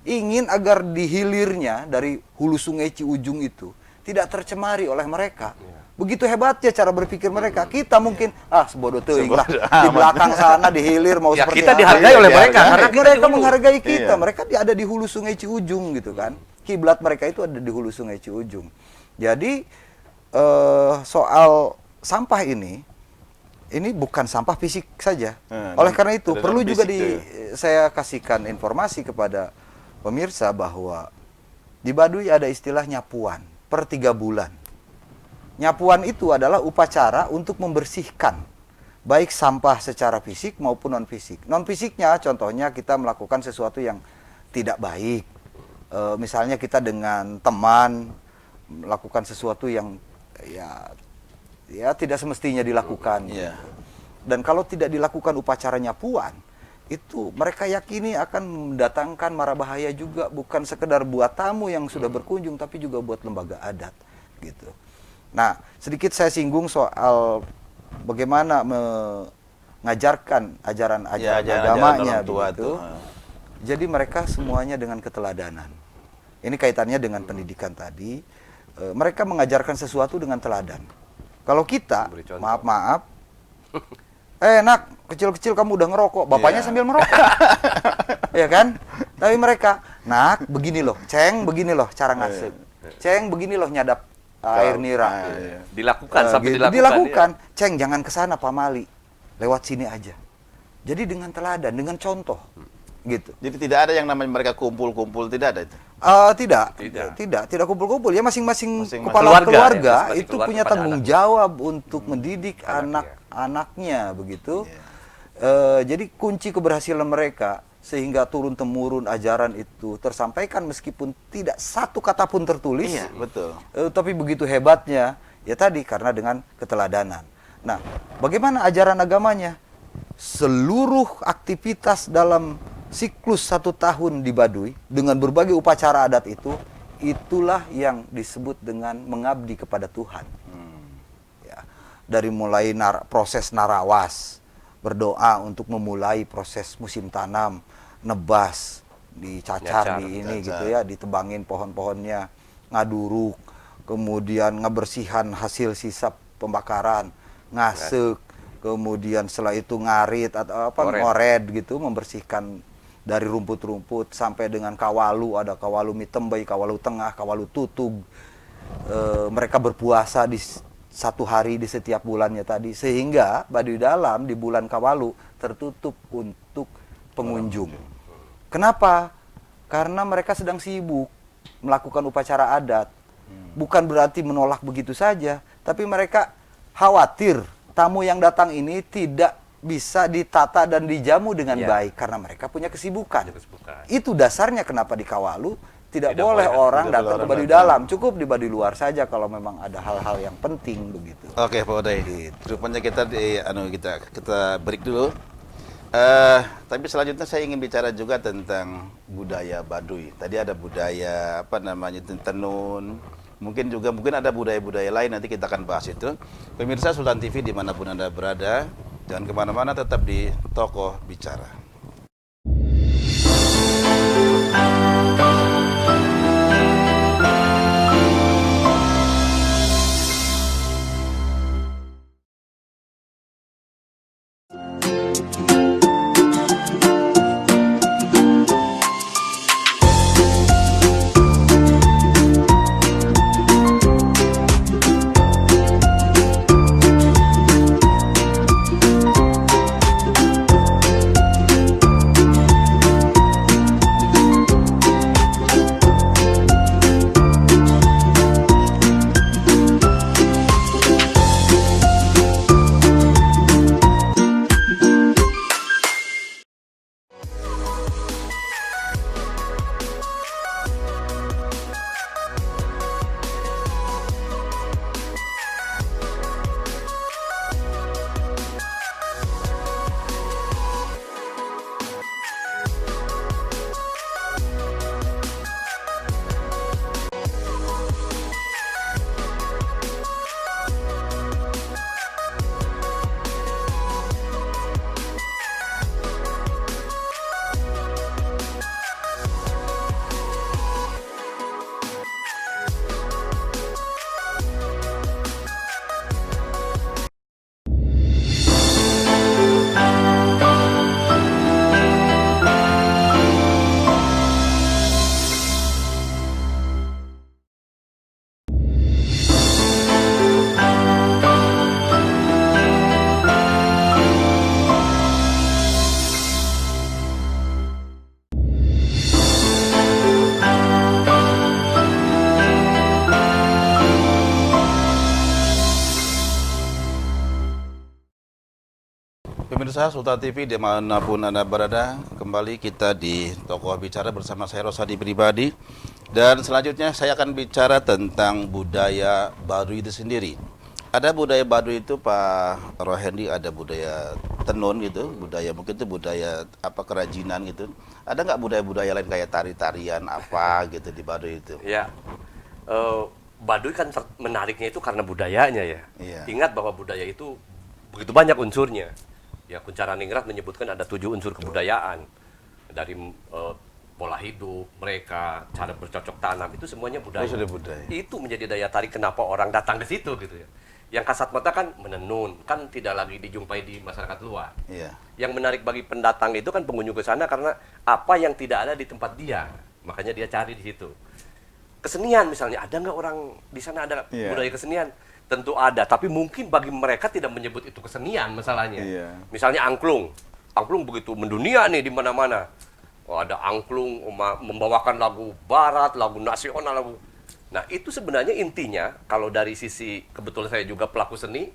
ingin agar di hilirnya dari hulu sungai Ciujung itu tidak tercemari oleh mereka. Begitu hebatnya cara berpikir mereka. Kita mungkin sebodoh teuing lah di belakang sana di hilir mau Ya seperti kita apa. dihargai oleh mereka Karena karena kita mereka dulu. menghargai kita. Iya. Mereka ada di hulu sungai Ciujung gitu kan. Kiblat mereka itu ada di hulu sungai Ciujung. Jadi soal sampah ini bukan sampah fisik saja. Oleh karena itu ada perlu non juga fisik saya kasihkan informasi kepada pemirsa bahwa di Baduy ada istilah nyapuan per 3 bulan. Nyapuan itu adalah upacara untuk membersihkan baik sampah secara fisik maupun non fisik. Non fisiknya contohnya kita melakukan sesuatu yang tidak baik. Misalnya kita dengan teman melakukan sesuatu yang ya tidak semestinya dilakukan. Iya. Dan kalau tidak dilakukan upacara nyapuan, itu mereka yakini akan mendatangkan mara bahaya juga, bukan sekedar buat tamu yang sudah berkunjung, tapi juga buat lembaga adat gitu. Nah, sedikit saya singgung soal bagaimana ngajarkan ajaran-ajaran Ya, ajaran-ajaran agamanya orang tua begitu. tuh. Jadi mereka semuanya dengan keteladanan. Ini kaitannya dengan pendidikan tadi. Mereka mengajarkan sesuatu dengan teladan. Kalau kita, Beri contoh. maaf, nak, kecil-kecil kamu udah ngerokok, bapaknya Iya. sambil merokok. Ya kan? Tapi mereka, nak, begini loh, Ceng, begini loh cara ngasih. Ceng, begini loh nyadap air nira. Dilakukan sampai Gitu. dilakukan. Ceng, jangan ke sana Pak Mali. Lewat sini aja. Jadi dengan teladan, dengan contoh. Gitu. Jadi tidak ada yang namanya mereka kumpul-kumpul, tidak ada itu. Tidak kumpul-kumpul ya, masing-masing Masing-masing kepala keluarga, keluarga ya, masing-masing itu keluarga punya pada tanggung anaknya. jawab untuk mendidik Anaknya. anak-anaknya begitu. Jadi kunci keberhasilan mereka sehingga turun temurun ajaran itu tersampaikan meskipun tidak satu kata pun tertulis. Iya, betul. Tapi begitu hebatnya ya tadi karena dengan keteladanan. Nah, bagaimana ajaran agamanya? Seluruh aktivitas dalam siklus 1 tahun di Baduy dengan berbagai upacara adat itu, itulah yang disebut dengan mengabdi kepada Tuhan. Ya, dari mulai proses narawas, berdoa untuk memulai proses musim tanam, nebas, dicacar Nyacar, di ini cacar. gitu ya, ditebangin pohon-pohonnya, ngaduruk, kemudian ngebersihan hasil sisa pembakaran, ngasek, kemudian setelah itu ngarit atau apa Ngoret. ngoret gitu, membersihkan dari rumput-rumput sampai dengan kawalu, ada kawalu mitembay, kawalu tengah, kawalu tutug. Mereka berpuasa di 1 hari di setiap bulannya tadi, sehingga Baduy Dalam di bulan Kawalu tertutup untuk pengunjung. Kenapa? Karena mereka sedang sibuk melakukan upacara adat. Bukan berarti menolak begitu saja, tapi mereka khawatir tamu yang datang ini tidak bisa ditata dan dijamu dengan Iya. baik karena mereka punya kesibukan. Punya kesibukan. Itu dasarnya kenapa di Kawalu tidak Tidak boleh boleh, orang tidak datang boleh ke Baduy datang. Dalam, cukup di Baduy Luar saja kalau memang ada hal-hal yang penting begitu. Oke, Pak Uday. Gitu. Rupanya kita kita break dulu. Tapi selanjutnya saya ingin bicara juga tentang budaya Baduy. Tadi ada budaya apa namanya tenun. Mungkin ada budaya-budaya lain, nanti kita akan bahas itu. Pemirsa Sultan TV dimanapun Anda berada, jangan kemana-mana, tetap di Tokoh Bicara. Pemirsa Sultan TV dimanapun Anda berada, kembali kita di Tokoh Bicara bersama saya Rosadi Pribadi. Dan selanjutnya saya akan bicara tentang budaya Baduy itu sendiri. Ada budaya Baduy itu Pak Rohendi, ada budaya tenun gitu, budaya mungkin itu budaya apa kerajinan gitu. Ada nggak budaya-budaya lain kayak tari-tarian apa gitu di Baduy itu? Ya, Baduy kan menariknya itu karena budayanya ya. Iya. Ingat bahwa budaya itu begitu banyak unsurnya. Ya, Kuncharaningrat menyebutkan ada 7 unsur kebudayaan. Dari pola hidup mereka, cara bercocok tanam, itu semuanya budaya. Oh, sudah budaya. Itu menjadi daya tarik kenapa orang datang ke situ gitu ya. Yang kasat mata kan menenun, kan tidak lagi dijumpai di masyarakat luar. Iya. Yang menarik bagi pendatang itu kan pengunjung ke sana karena apa yang tidak ada di tempat dia. Makanya dia cari di situ. Kesenian misalnya, ada nggak orang di sana ada Iya. budaya kesenian? Tentu ada, tapi mungkin bagi mereka tidak menyebut itu kesenian masalahnya. Iya. Misalnya angklung. Angklung begitu mendunia nih di mana-mana. Oh, ada angklung membawakan lagu barat, lagu nasional, lagu. Nah, itu sebenarnya intinya kalau dari sisi kebetulan saya juga pelaku seni,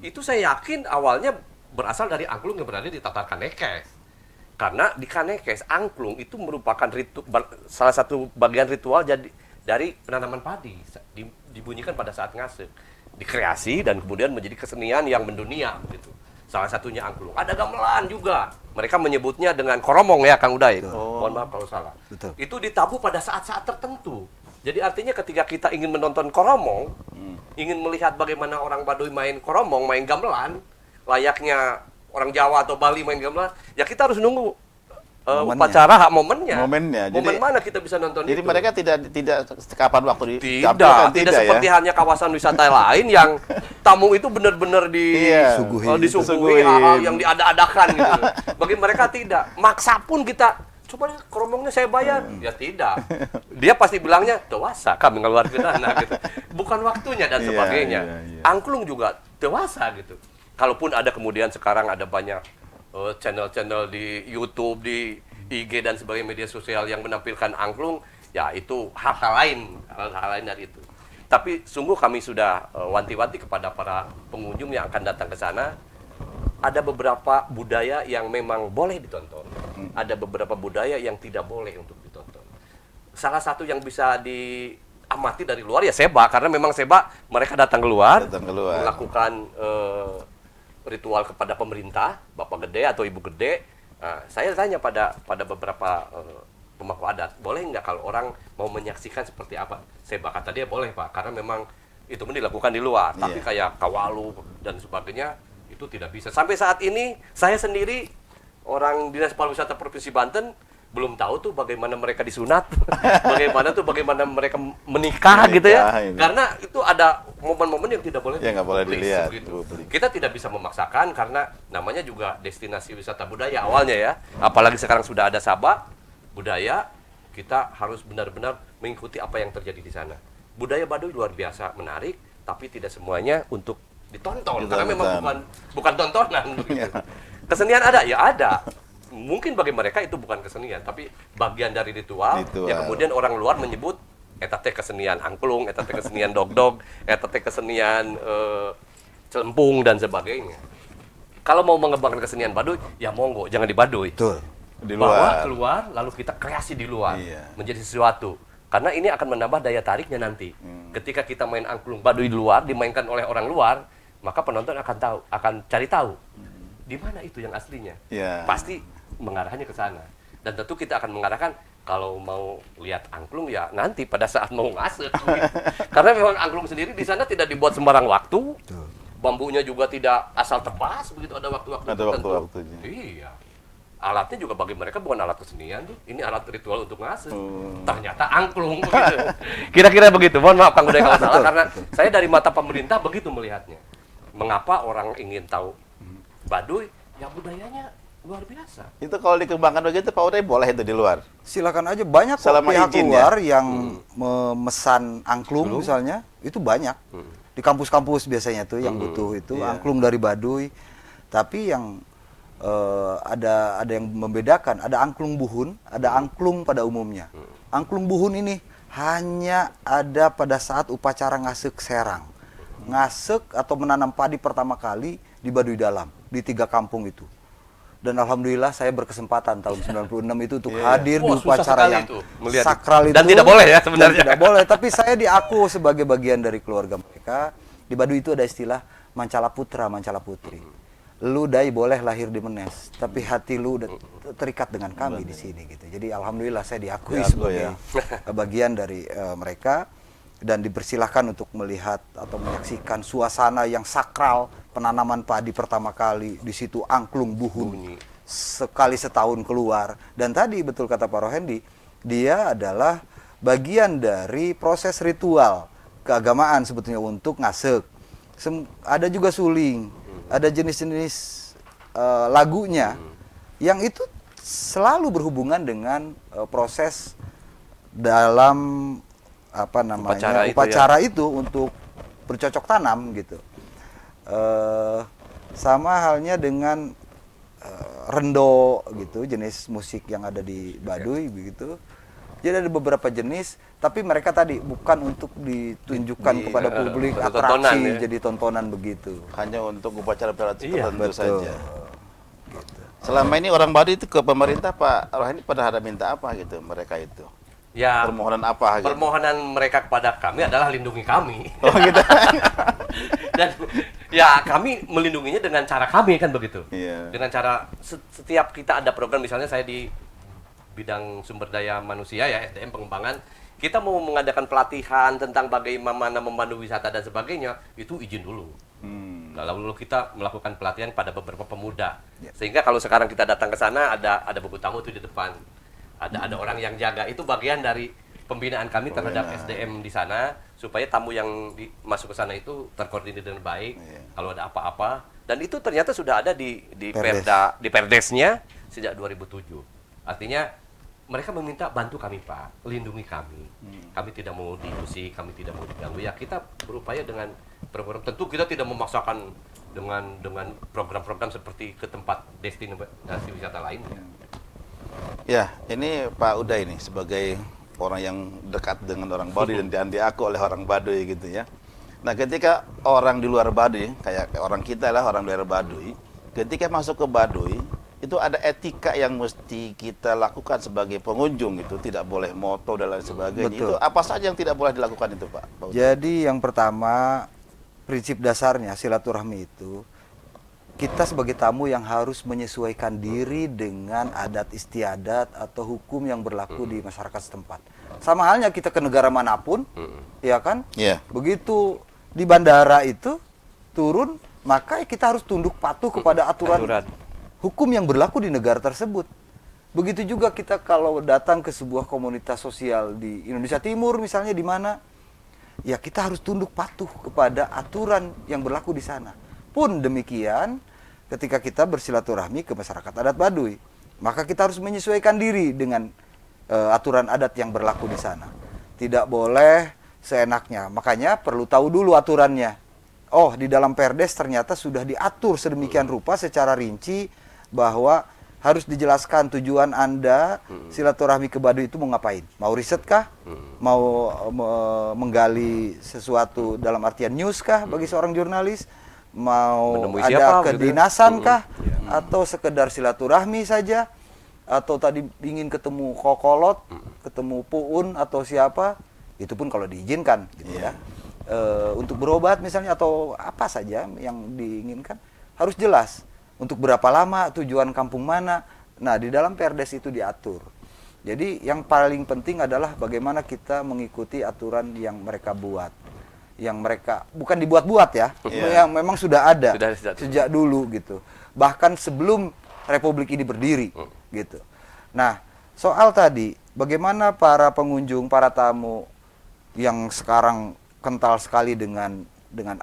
itu saya yakin awalnya berasal dari angklung yang berada di Tatar Kanekes. Karena di Kanekes angklung itu merupakan salah satu bagian ritual dari penanaman padi dibunyikan pada saat ngasek, dikreasi dan kemudian menjadi kesenian yang mendunia begitu. Salah satunya angklung. Ada gamelan juga. Mereka menyebutnya dengan koromong ya, Kang Uday. Mohon maaf kalau salah. Betul. Itu ditabuh pada saat-saat tertentu. Jadi artinya ketika kita ingin menonton koromong, ingin melihat bagaimana orang Baduy main koromong, main gamelan, layaknya orang Jawa atau Bali main gamelan, ya kita harus nunggu Momennya. upacara momennya. Momennya. Momen Jadi- mana kita bisa nonton Jadi itu? mereka tidak kapan waktu Tidak, ditampilkan, tidak seperti ya. halnya kawasan wisata lain yang tamu itu benar-benar Iya. disuguhi Disuguhin. hal-hal yang diada-adakan gitu. Bagi mereka tidak. Maksa pun kita, coba deh, koromongnya saya bayar. Ya tidak. Dia pasti bilangnya, dewasa kami ngeluarkan dana gitu. Bukan waktunya dan Iya, sebagainya. iya, iya. Angklung juga dewasa gitu. Kalaupun ada kemudian sekarang ada banyak channel-channel di YouTube, di IG dan sebagai media sosial yang menampilkan angklung, ya itu hal-hal lain dari itu. Tapi sungguh kami sudah wanti-wanti kepada para pengunjung yang akan datang ke sana, ada beberapa budaya yang memang boleh ditonton, ada beberapa budaya yang tidak boleh untuk ditonton. Salah satu yang bisa diamati dari luar ya Seba, karena memang Seba mereka datang keluar, melakukan ritual kepada pemerintah, Bapak Gede atau Ibu Gede. Nah, saya tanya pada beberapa pemangku adat, boleh nggak kalau orang mau menyaksikan seperti apa? Seba kata dia boleh Pak, karena memang itu pun dilakukan di luar. Tapi kayak kawalu dan sebagainya itu tidak bisa. Sampai saat ini saya sendiri orang Dinas Pariwisata Provinsi Banten belum tahu tuh bagaimana mereka disunat, bagaimana mereka menikah gitu ya. Ini. Karena itu ada momen-momen yang tidak boleh Ya, nggak boleh publis, dilihat, gitu. publik. Kita tidak bisa memaksakan karena namanya juga destinasi wisata budaya awalnya ya. Apalagi sekarang sudah ada Sabah budaya, kita harus benar-benar mengikuti apa yang terjadi di sana. Budaya Baduy luar biasa menarik, tapi tidak semuanya untuk ditonton karena memang bukan tontonan begitu. Kesenian ada ya ada. Mungkin bagi mereka itu bukan kesenian, tapi bagian dari ritual. Yang kemudian orang luar menyebut eta teh kesenian angklung, eta teh kesenian dog-dog, eta teh kesenian celempung dan sebagainya. Kalau mau mengembangkan kesenian Baduy, ya monggo, jangan di Baduy. Betul. Di Bawa luar. keluar, lalu kita kreasi di luar, Iya. menjadi sesuatu. Karena ini akan menambah daya tariknya nanti. Ketika kita main angklung Baduy di luar, dimainkan oleh orang luar, maka penonton akan cari tahu di mana itu yang aslinya. Iya. Pasti mengarahnya ke sana. Dan tentu kita akan mengarahkan kalau mau lihat angklung ya nanti pada saat mau ngasek. Karena memang angklung sendiri di sana tidak dibuat sembarang waktu. Bambunya juga tidak asal tebas begitu, ada waktu-waktu Ada tertentu. waktu-waktunya. Iya. Alatnya juga bagi mereka bukan alat kesenian tuh. Ini alat ritual untuk ngasek. Ternyata angklung begitu. Kira-kira begitu. Mohon maaf Kang Uday kalau salah karena saya dari mata pemerintah begitu melihatnya. Mengapa orang ingin tahu Baduy? Ya budayanya luar biasa. Itu kalau dikembangkan begitu Pak Uday boleh itu di luar. Silakan aja, banyak kok Selama pihak izin, luar yang memesan angklung misalnya, itu banyak. Di kampus-kampus biasanya tuh yang butuh itu angklung dari Baduy. Tapi yang ada yang membedakan, ada angklung buhun, ada angklung pada umumnya. Angklung buhun ini hanya ada pada saat upacara ngasek serang. Ngasek atau menanam padi pertama kali di Baduy Dalam, di 3 kampung itu. Dan alhamdulillah saya berkesempatan tahun 96 itu untuk hadir di Wah, susah upacara sekali yang itu, melihat sakral itu. itu. Dan tidak boleh ya sebenarnya. Dan tidak boleh, tapi saya diaku sebagai bagian dari keluarga mereka. Di Baduy itu ada istilah mancala putra, mancala putri. Lu Dai boleh lahir di Menes, tapi hati lu udah terikat dengan kami di sini gitu. Jadi alhamdulillah saya diakui sebagai bagian dari mereka dan dipersilahkan untuk melihat atau menyaksikan suasana yang sakral penanaman padi pertama kali, di situ angklung buhun Bunyi. sekali setahun keluar. Dan tadi betul kata Pak Rohendi, dia adalah bagian dari proses ritual keagamaan sebetulnya untuk ngasek. Ada juga suling, ada jenis-jenis lagunya yang itu selalu berhubungan dengan proses dalam apa namanya upacara itu untuk bercocok tanam gitu. Sama halnya dengan rendo gitu, jenis musik yang ada di Baduy begitu. Jadi ada beberapa jenis, tapi mereka tadi bukan untuk ditunjukkan kepada publik atraksi, jadi tontonan begitu. Hanya untuk upacara tertentu Betul. saja. Gitu. Selama ini orang Baduy itu ke pemerintah Pak Rohani pada ada minta apa gitu mereka itu? Ya, Permohonan apa gitu? permohonan mereka kepada kami adalah lindungi kami. Oh gitu. Dan ya kami melindunginya dengan cara kami kan begitu. Iya. Dengan cara setiap kita ada program, misalnya saya di bidang sumber daya manusia ya, SDM pengembangan, kita mau mengadakan pelatihan tentang bagaimana memandu wisata dan sebagainya, itu izin dulu. Nah, lalu kita melakukan pelatihan pada beberapa pemuda. Sehingga kalau sekarang kita datang ke sana ada buku tamu itu di depan. Ada orang yang jaga, itu bagian dari pembinaan kami terhadap SDM di sana supaya tamu yang masuk ke sana itu terkoordinir dengan baik. Kalau ada apa-apa, dan itu ternyata sudah ada di Perda, di Perdesnya sejak 2007. Artinya mereka meminta bantu kami Pak, lindungi kami. Kami tidak mau diusik, kami tidak mau diganggu. Ya kita berupaya dengan program. Tentu kita tidak memaksakan dengan program-program seperti ke tempat destinasi wisata lainnya. Ya, ini Pak Uday ini sebagai orang yang dekat dengan orang Baduy dan diaku oleh orang Baduy gitu ya. Nah, ketika orang di luar Baduy, kayak orang kita lah orang luar Baduy, ketika masuk ke Baduy, itu ada etika yang mesti kita lakukan sebagai pengunjung itu, tidak boleh moto dan lain sebagainya. Betul. Itu apa saja yang tidak boleh dilakukan itu, Pak? Jadi yang pertama, prinsip dasarnya silaturahmi itu, kita sebagai tamu yang harus menyesuaikan diri dengan adat istiadat atau hukum yang berlaku di masyarakat setempat. Sama halnya kita ke negara manapun, ya kan? Iya. Begitu di bandara itu turun, maka kita harus tunduk patuh kepada aturan hukum yang berlaku di negara tersebut. Begitu juga kita kalau datang ke sebuah komunitas sosial di Indonesia Timur misalnya di mana, ya kita harus tunduk patuh kepada aturan yang berlaku di sana. Pun demikian, ketika kita bersilaturahmi ke masyarakat adat Baduy, maka kita harus menyesuaikan diri dengan aturan adat yang berlaku di sana. Tidak boleh seenaknya. Makanya perlu tahu dulu aturannya. Oh, di dalam Perdes ternyata sudah diatur sedemikian rupa secara rinci bahwa harus dijelaskan tujuan Anda silaturahmi ke Baduy itu mau ngapain? Mau riset kah? Mau menggali sesuatu dalam artian news kah bagi seorang jurnalis? Mau Menemui ada siapa, kedinasan kah? Atau sekedar silaturahmi saja? Atau tadi ingin ketemu kokolot, ketemu puun atau siapa? Itu pun kalau diizinkan gitu ya. Untuk berobat misalnya atau apa saja yang diinginkan harus jelas. Untuk berapa lama, tujuan kampung mana. Nah, di dalam Perdes itu diatur. Jadi yang paling penting adalah bagaimana kita mengikuti aturan yang mereka buat. Yang mereka bukan dibuat-buat ya, yang memang sudah ada sejak dulu gitu. Bahkan sebelum Republik ini berdiri gitu. Nah, soal tadi bagaimana para pengunjung, para tamu yang sekarang kental sekali dengan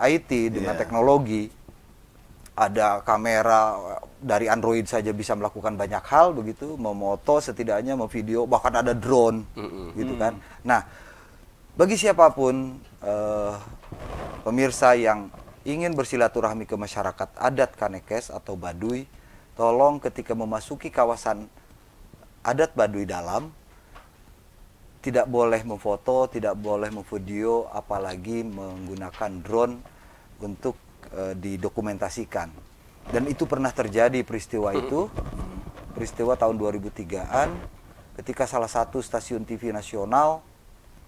IT, dengan teknologi, ada kamera dari Android saja bisa melakukan banyak hal begitu, memoto setidaknya, memvideo, bahkan ada drone gitu kan. Nah, bagi siapapun pemirsa yang ingin bersilaturahmi ke masyarakat adat Kanekes atau Baduy, tolong ketika memasuki kawasan adat Baduy dalam, tidak boleh memfoto, tidak boleh memvideo, apalagi menggunakan drone untuk didokumentasikan. Dan itu pernah terjadi peristiwa itu, peristiwa tahun 2003-an, ketika salah satu stasiun TV nasional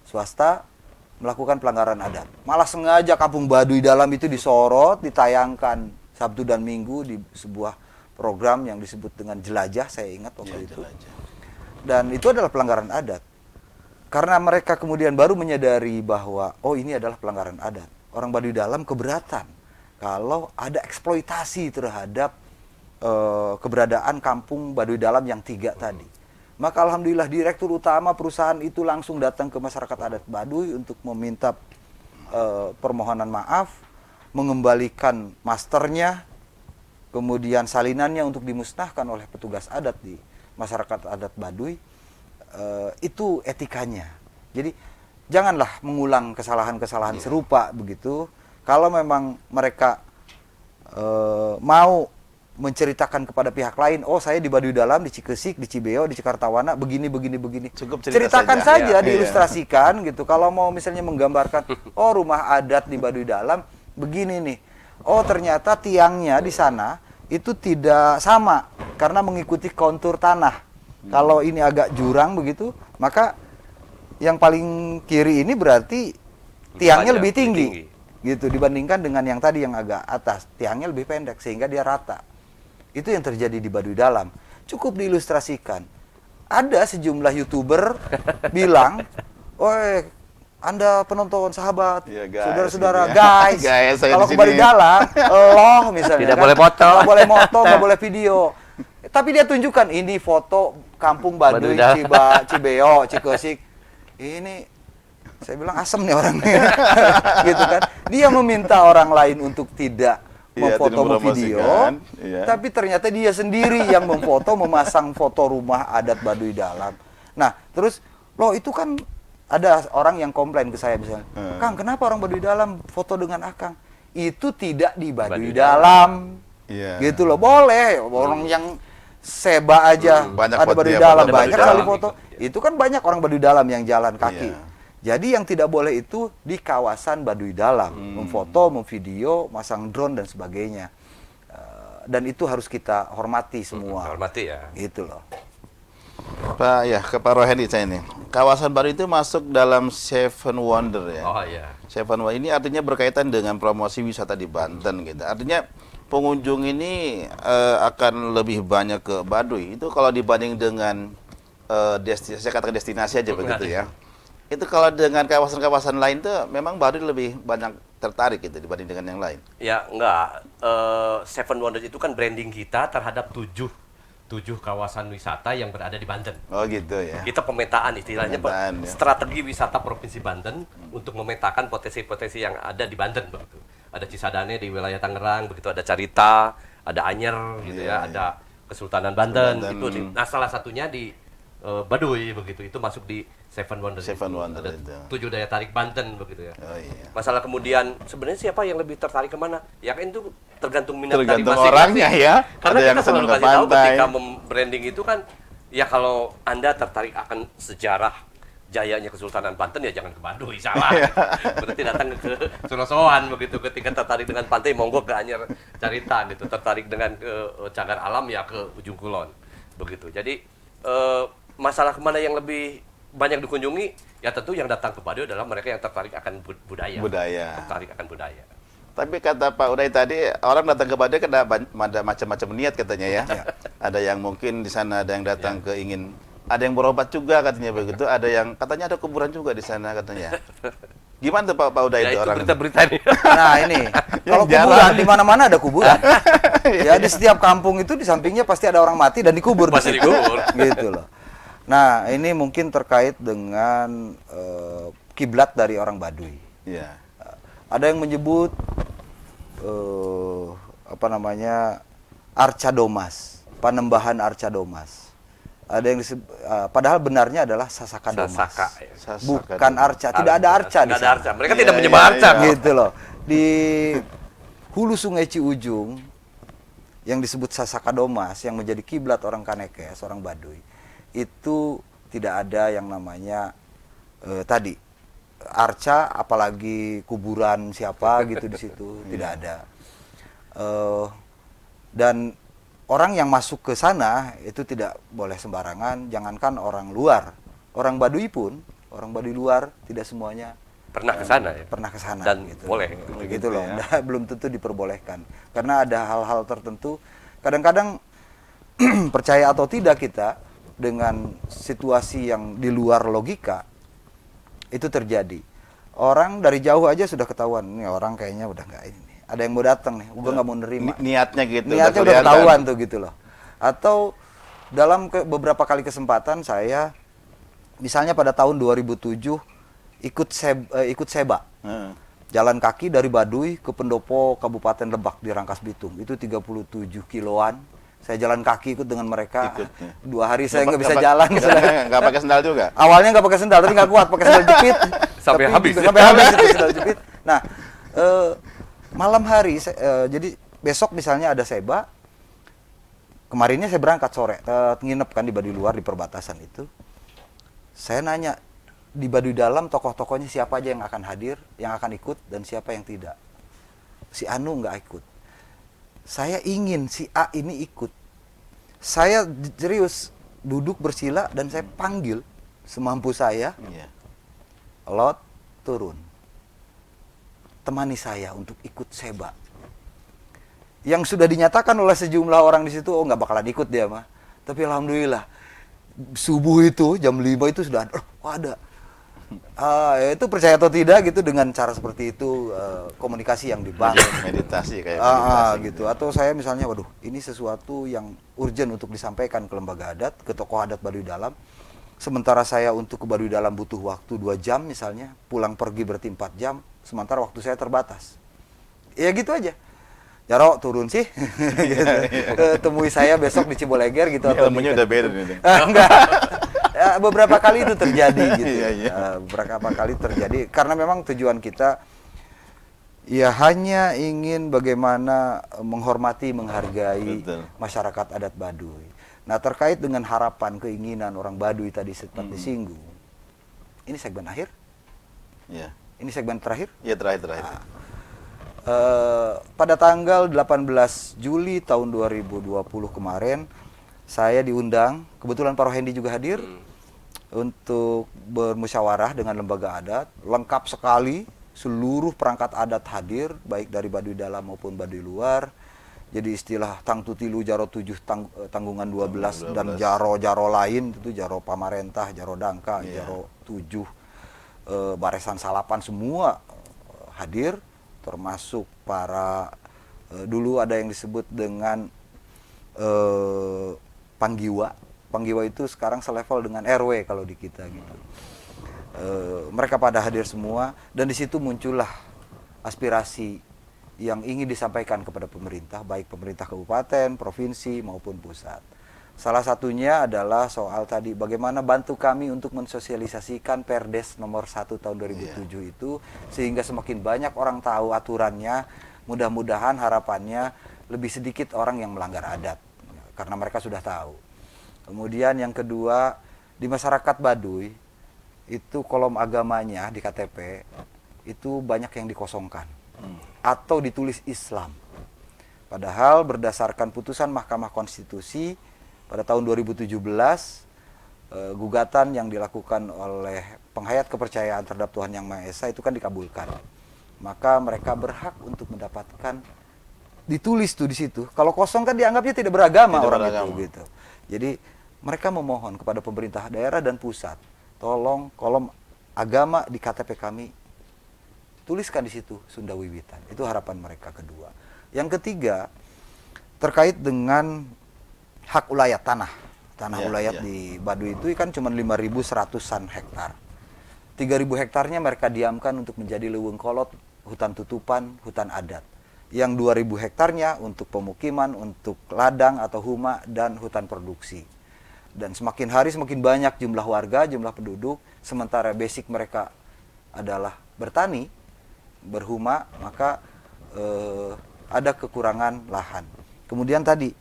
swasta melakukan pelanggaran adat. Malah sengaja kampung Baduy dalam itu disorot, ditayangkan Sabtu dan Minggu di sebuah program yang disebut dengan Jelajah, saya ingat waktu itu. Dan itu adalah pelanggaran adat. Karena mereka kemudian baru menyadari bahwa, oh ini adalah pelanggaran adat. Orang Baduy dalam keberatan. kalau ada eksploitasi terhadap keberadaan kampung Baduy Dalam yang 3 tadi. Maka alhamdulillah direktur utama perusahaan itu langsung datang ke masyarakat adat Baduy untuk meminta permohonan maaf, mengembalikan masternya, kemudian salinannya untuk dimusnahkan oleh petugas adat di masyarakat adat Baduy. Itu etikanya. Jadi janganlah mengulang kesalahan-kesalahan serupa begitu. Kalau memang mereka mau menceritakan kepada pihak lain, oh saya di Baduy Dalam, di Cikesik, di Cibeo, di Cikartawana, begini. Cukup cerita ceritakan saja. saja, diilustrasikan gitu. Kalau mau misalnya menggambarkan, oh rumah adat di Baduy Dalam begini nih. Oh ternyata tiangnya di sana itu tidak sama karena mengikuti kontur tanah. Kalau ini agak jurang begitu, maka yang paling kiri ini berarti tiangnya lebih tinggi. Gitu dibandingkan dengan yang tadi yang agak atas, tiangnya lebih pendek sehingga dia rata. Itu yang terjadi di Baduy Dalam. Cukup diilustrasikan. Ada sejumlah YouTuber bilang, "Oi, Anda penonton, sahabat, Ya, guys, saudara-saudara, gitu ya. guys, Guys, saya kalau di ke Baduy sini." Dalam, loh misalnya Tidak kan, boleh foto. nggak boleh moto, nggak boleh video. Tapi dia tunjukkan ini foto kampung Baduy, Baduy Dalam. Cibeo, Cikesik. Ini saya bilang asem nih orangnya. Gitu kan. Dia meminta orang lain untuk tidak memfoto, tidak memvideo, mempromosikan, iya. tapi ternyata dia sendiri yang memfoto, memasang foto rumah adat Baduy Dalam. Nah, terus loh itu kan ada orang yang komplain ke saya misalnya, Kang, kenapa orang Baduy Dalam foto dengan Akang? Itu tidak di Baduy Dalam. Iya. Gitu loh, boleh orang yang seba aja Banyak ada foto Baduy dia, Dalam, ada banyak Baduy kali Dalam. foto. Itu kan banyak orang Baduy Dalam yang jalan kaki. Iya. Jadi yang tidak boleh itu di kawasan Baduy Dalam, memfoto, memvideo, masang drone dan sebagainya. Dan itu harus kita hormati semua. Hormati ya. Gitu loh. Pak, ya ke Pak Rohedi saya ini. Kawasan baru itu masuk dalam Seven Wonder ya. Oh iya. Seven Wonder ini artinya berkaitan dengan promosi wisata di Banten gitu. Artinya pengunjung ini akan lebih banyak ke Baduy. Itu kalau dibanding dengan destinasi, saya katakan destinasi aja begitu ya. Itu kalau dengan kawasan-kawasan lain tuh memang Baduy lebih banyak tertarik gitu dibanding dengan yang lain. Ya enggak. Seven Wonders itu kan branding kita terhadap tujuh kawasan wisata yang berada di Banten. Oh gitu ya. Kita pemetaan istilahnya Pemetaan, ya. strategi wisata Provinsi Banten untuk memetakan potensi-potensi yang ada di Banten begitu. Ada Cisadane di wilayah Tangerang, begitu ada Carita, ada Anyer gitu Iya, ya, ada Kesultanan Banten, Banten. itu. Nah, salah satunya di Baduy begitu. Itu masuk di Seven Wonders. Seven itu. Wonders Ada itu. 7 daya tarik Banten begitu ya. Oh iya. Masalah kemudian sebenarnya siapa yang lebih tertarik kemana? Ya kan itu tergantung minat dari Tergantung masing-masing. orangnya ya. Karena Ada yang kita selalu senang ke kasih tahu pantai. ketika branding itu kan, ya kalau Anda tertarik akan sejarah jayanya Kesultanan Banten ya jangan ke Baduy, salah. Berarti datang ke Surosoan begitu. Ketika tertarik dengan pantai, monggo ke Anyer Carita gitu. Tertarik dengan cagar alam ya ke Ujung Kulon begitu. Jadi masalah kemana yang lebih banyak dikunjungi, ya tentu yang datang ke Baduy adalah mereka yang tertarik akan budaya. Tertarik akan budaya. Tapi kata Pak Uday tadi, orang datang ke Baduy kan ada macam-macam niat katanya ya. Ada yang mungkin di sana ada yang datang ke ingin, ada yang berobat juga katanya begitu, ada yang katanya ada kuburan juga di sana katanya. Gimana tuh Pak Uday Ya itu itu orang? berita-berita nih. Nah ini, kalau jarang. kuburan di mana-mana ada kuburan. Ya di setiap kampung itu di sampingnya pasti ada orang mati dan dikubur. Pasti di situ. dikubur. Gitu loh. Nah ini mungkin terkait dengan kiblat dari orang Baduy. Iya. Ada yang menyebut apa namanya Arca Domas, Panembahan Arca Domas. Ada yang padahal benarnya adalah Sasaka Domas. Sasaka, ya. Bukan Arca, tidak ada Arca di Nggak ada sana. Arca. Mereka Iya, tidak menyembah iya, Arca. iya. Gitu loh. Di hulu Sungai Ciujung yang disebut Sasaka Domas yang menjadi kiblat orang Kanekes, orang Baduy, itu tidak ada yang namanya tadi Arca, apalagi kuburan siapa gitu di situ, tidak ada. Dan orang yang masuk ke sana itu tidak boleh sembarangan, jangankan orang luar, orang Baduy pun, orang Baduy luar tidak semuanya Pernah ke sana ya. pernah ke sana Dan gitu. boleh. Gitu loh. ya. Nah, belum tentu diperbolehkan. Karena ada hal-hal tertentu kadang-kadang percaya atau tidak kita dengan situasi yang di luar logika itu terjadi. Orang dari jauh aja sudah ketahuan, ini orang kayaknya udah nggak ini nih. ada yang mau datang nih, gue nggak mau nerima. Niatnya gitu. Niatnya udah kelihatan. ketahuan tuh gitu loh. Atau dalam beberapa kali kesempatan saya, misalnya pada tahun 2007 ikut seba. Heeh. Jalan kaki dari Baduy ke Pendopo Kabupaten Lebak di Rangkas Bitung. Itu 37 kiloan. Saya jalan kaki ikut dengan mereka. Ikut, ya. 2 hari saya nggak bisa Nggak jalan. nggak pakai sendal juga. Awalnya nggak pakai sendal, tapi nggak kuat pakai sendal jepit. Sampai Tapi habis. sampai habis itu sendal jepit. Nah, malam hari, jadi besok misalnya ada seba. Kemarinnya saya berangkat sore, nginep kan di Baduy luar di perbatasan itu. Saya nanya di Baduy dalam tokoh-tokohnya siapa aja yang akan hadir, yang akan ikut, dan siapa yang tidak. Si Anu nggak ikut. Saya ingin si A ini ikut. Saya serius duduk bersila dan saya panggil semampu saya, Iya. Lot turun. Temani saya untuk ikut seba. Yang sudah dinyatakan oleh sejumlah orang di situ, oh nggak bakalan ikut dia mah. Tapi alhamdulillah subuh itu jam 5 itu sudah ada. Itu percaya atau tidak gitu, dengan cara seperti itu komunikasi yang dibangun. Meditasi kayak meditasi Gitu. Atau saya misalnya, waduh, ini sesuatu yang urgent untuk disampaikan ke lembaga adat, ke tokoh adat Baduy Dalam. Sementara saya untuk ke Baduy Dalam butuh waktu 2 jam misalnya, pulang pergi berarti 4 jam, sementara waktu saya terbatas. Ya gitu aja. Jaro turun sih, gitu. Temui saya besok di Ciboleger gitu. Ini ilmunya udah beda nih. Enggak. Ya, beberapa kali itu terjadi gitu. Iya, iya. Beberapa kali terjadi karena memang tujuan kita ya hanya ingin bagaimana menghormati, menghargai Betul. masyarakat adat Baduy. Nah, terkait dengan harapan, keinginan orang Baduy tadi sempat disinggung. Ini segmen akhir? Iya. Ini segmen terakhir? Iya, terakhir. Pada tanggal 18 Juli tahun 2020 kemarin, saya diundang, kebetulan Pak Rohendi juga hadir, untuk bermusyawarah dengan lembaga adat. Lengkap sekali, seluruh perangkat adat hadir, baik dari Baduy Dalam maupun Baduy luar. Jadi istilah Tang Tutilu Jaro 7 Tanggungan 12 dan Jaro-Jaro lain, itu Jaro Pamarentah, Jaro Dangka, Jaro 7, Baresan Salapan, semua hadir, termasuk para dulu ada yang disebut dengan Panggiwa. Panggiwa itu sekarang selevel dengan RW kalau di kita gitu. Mereka pada hadir semua, dan di situ muncullah aspirasi yang ingin disampaikan kepada pemerintah, baik pemerintah kabupaten, provinsi maupun pusat. Salah satunya adalah soal tadi bagaimana bantu kami untuk mensosialisasikan Perdes nomor 1 tahun 2007 itu, sehingga semakin banyak orang tahu aturannya. Mudah-mudahan harapannya lebih sedikit orang yang melanggar adat, karena mereka sudah tahu. Kemudian yang kedua, di masyarakat Baduy itu kolom agamanya di KTP itu banyak yang dikosongkan atau ditulis Islam. Padahal berdasarkan putusan Mahkamah Konstitusi pada tahun 2017, gugatan yang dilakukan oleh penghayat kepercayaan terhadap Tuhan Yang Maha Esa itu kan dikabulkan. Maka mereka berhak untuk mendapatkan ditulis tuh di situ. Kalau kosong kan dianggapnya tidak beragama orang itu gitu. Jadi mereka memohon kepada pemerintah daerah dan pusat, tolong kolom agama di KTP kami tuliskan di situ Sunda Wiwitan. Itu harapan mereka kedua. Yang ketiga, terkait dengan hak ulayat tanah. Tanah ulayat di Baduy itu kan cuma 5.100-an hektar. 3.000 hektarnya mereka diamkan untuk menjadi leuweung kolot, hutan tutupan, hutan adat. Yang 2.000 hektarnya untuk pemukiman, untuk ladang atau huma, dan hutan produksi. Dan semakin hari semakin banyak jumlah warga, jumlah penduduk, sementara basic mereka adalah bertani, berhuma, maka ada kekurangan lahan. Kemudian tadi,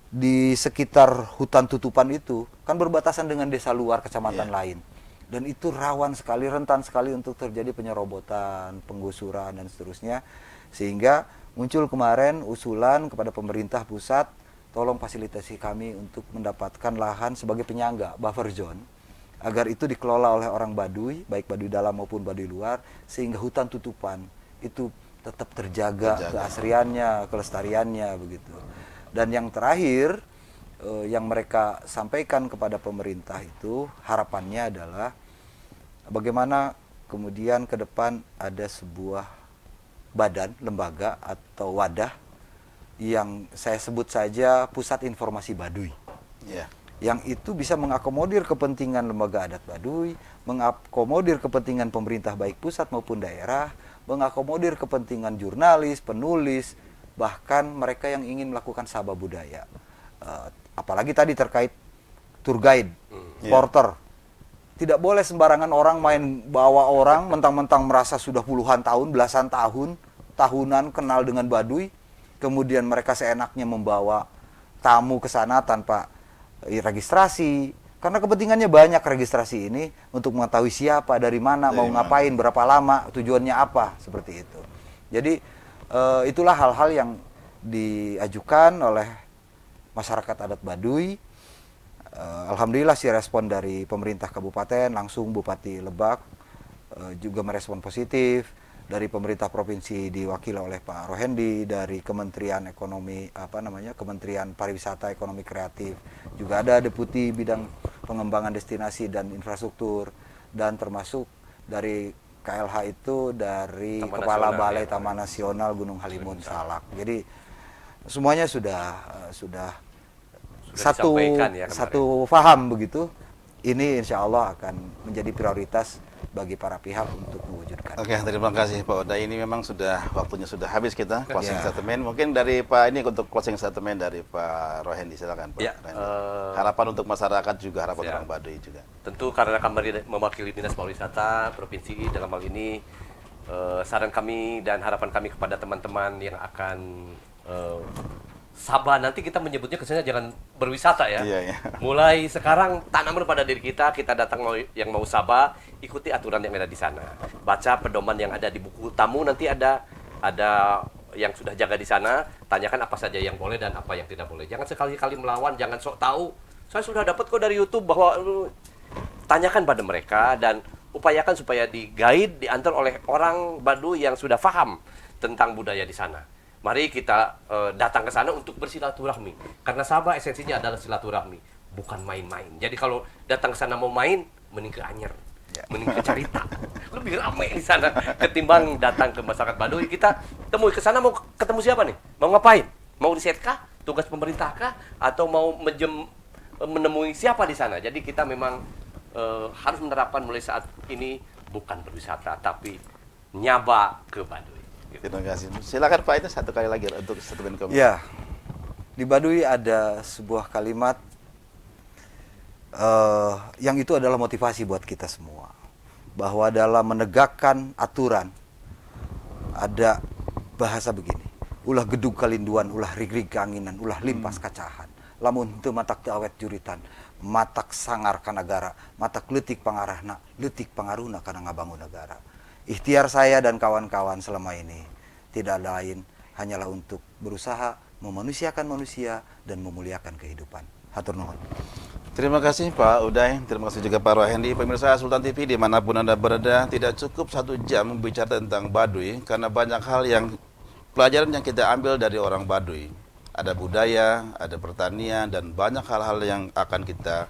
di sekitar hutan tutupan itu, kan berbatasan dengan desa luar, kecamatan lain. Dan itu rawan sekali, rentan sekali untuk terjadi penyerobotan, penggusuran, dan seterusnya. Sehingga muncul kemarin usulan kepada pemerintah pusat, tolong fasilitasi kami untuk mendapatkan lahan sebagai penyangga, buffer zone, agar itu dikelola oleh orang Baduy, baik Baduy dalam maupun Baduy luar, sehingga hutan tutupan itu tetap terjaga keasriannya, kelestariannya begitu. Dan yang terakhir, yang mereka sampaikan kepada pemerintah itu, harapannya adalah bagaimana kemudian ke depan ada sebuah badan, lembaga atau wadah yang saya sebut saja Pusat Informasi Baduy. Ya. Yang itu bisa mengakomodir kepentingan lembaga adat Baduy, mengakomodir kepentingan pemerintah baik pusat maupun daerah, mengakomodir kepentingan jurnalis, penulis, bahkan mereka yang ingin melakukan sabah budaya. Apalagi tadi terkait tour guide, porter. Tidak boleh sembarangan orang main bawa orang, mentang-mentang merasa sudah puluhan tahun, belasan tahun, tahunan kenal dengan Baduy, kemudian mereka seenaknya membawa tamu ke sana tanpa registrasi. Karena kepentingannya banyak registrasi ini untuk mengetahui siapa, dari mana, mau ngapain, berapa lama, tujuannya apa, seperti itu. Jadi itulah hal-hal yang diajukan oleh masyarakat adat Baduy. Alhamdulillah sih respon dari pemerintah kabupaten, langsung Bupati Lebak juga merespon positif. Dari pemerintah provinsi diwakili oleh Pak Rohendi, dari Kementerian Ekonomi, Kementerian Pariwisata Ekonomi Kreatif, juga ada Deputi Bidang Pengembangan Destinasi dan Infrastruktur, dan termasuk dari KLH itu dari Taman Kepala Nasional, Balai ya, Taman Nasional Gunung Halimun Salak. Jadi semuanya sudah disampaikan ya kemarin. satu paham begitu. Ini insya Allah akan menjadi prioritas bagi para pihak untuk mewujudkan. Oke, terima kasih Pak Oda. Ini memang waktunya sudah habis kita closing Ya. statement. Mungkin dari Pak ini untuk closing statement dari Pak Rohendi, silakan Pak. Ya, Rohendi. Harapan untuk masyarakat juga, harapan Ya. orang Baduy juga. Tentu karena kami mewakili Dinas Pariwisata Provinsi dalam hal ini, saran kami dan harapan kami kepada teman-teman yang akan Sabah, nanti kita menyebutnya kesannya jangan berwisata ya. Iya, iya. Mulai sekarang tanamkan pada diri kita datang yang mau Sabah, ikuti aturan yang ada di sana. Baca pedoman yang ada di buku tamu, nanti ada yang sudah jaga di sana, tanyakan apa saja yang boleh dan apa yang tidak boleh. Jangan sekali-kali melawan, jangan sok tahu. Saya sudah dapat kok dari YouTube bahwa tanyakan pada mereka dan upayakan supaya di-guide, diantar oleh orang Baduy yang sudah paham tentang budaya di sana. Mari kita datang ke sana untuk bersilaturahmi. Karena Sabah esensinya adalah silaturahmi, bukan main-main. Jadi kalau datang ke sana mau main, mending ke Anyer, mending ke Carita. Lebih ramai di sana ketimbang datang ke masyarakat Baduy. Kita temui ke sana mau ketemu siapa nih? Mau ngapain? Mau riset kah? Tugas pemerintah kah? Atau mau menemui siapa di sana? Jadi kita memang harus menerapkan mulai saat ini bukan berwisata, tapi nyaba ke Baduy. Terima kasih. Silakan Pak, itu satu kali lagi untuk statement kami. Ya, di Baduy ada sebuah kalimat yang itu adalah motivasi buat kita semua. Bahwa dalam menegakkan aturan ada bahasa begini. Ulah gedug kalinduan, ulah rigrig keanginan, ulah limpas kacahan. Lamun teu matak teu awet juritan, matak sangar ka nagara, matak leutik pangarahna, leutik pangaruhna kana ngabangun negara. Ikhtiar saya dan kawan-kawan selama ini tidak lain hanyalah untuk berusaha memanusiakan manusia dan memuliakan kehidupan. Hatur nuhun. Terima kasih Pak Uday, terima kasih juga Pak Rohendi. Pemirsa Sultan TV dimanapun Anda berada, tidak cukup 1 jam membicara tentang Baduy, karena banyak hal yang pelajaran yang kita ambil dari orang Baduy. Ada budaya, ada pertanian, dan banyak hal-hal yang akan kita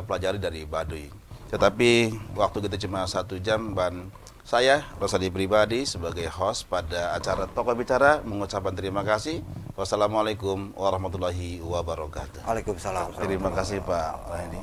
pelajari dari Baduy. Tetapi waktu kita cuma 1 jam, dan saya, Rosadi pribadi, sebagai host pada acara Tokoh Bicara, mengucapkan terima kasih. Wassalamualaikum warahmatullahi wabarakatuh. Waalaikumsalam. Terima kasih Pak Rohendi.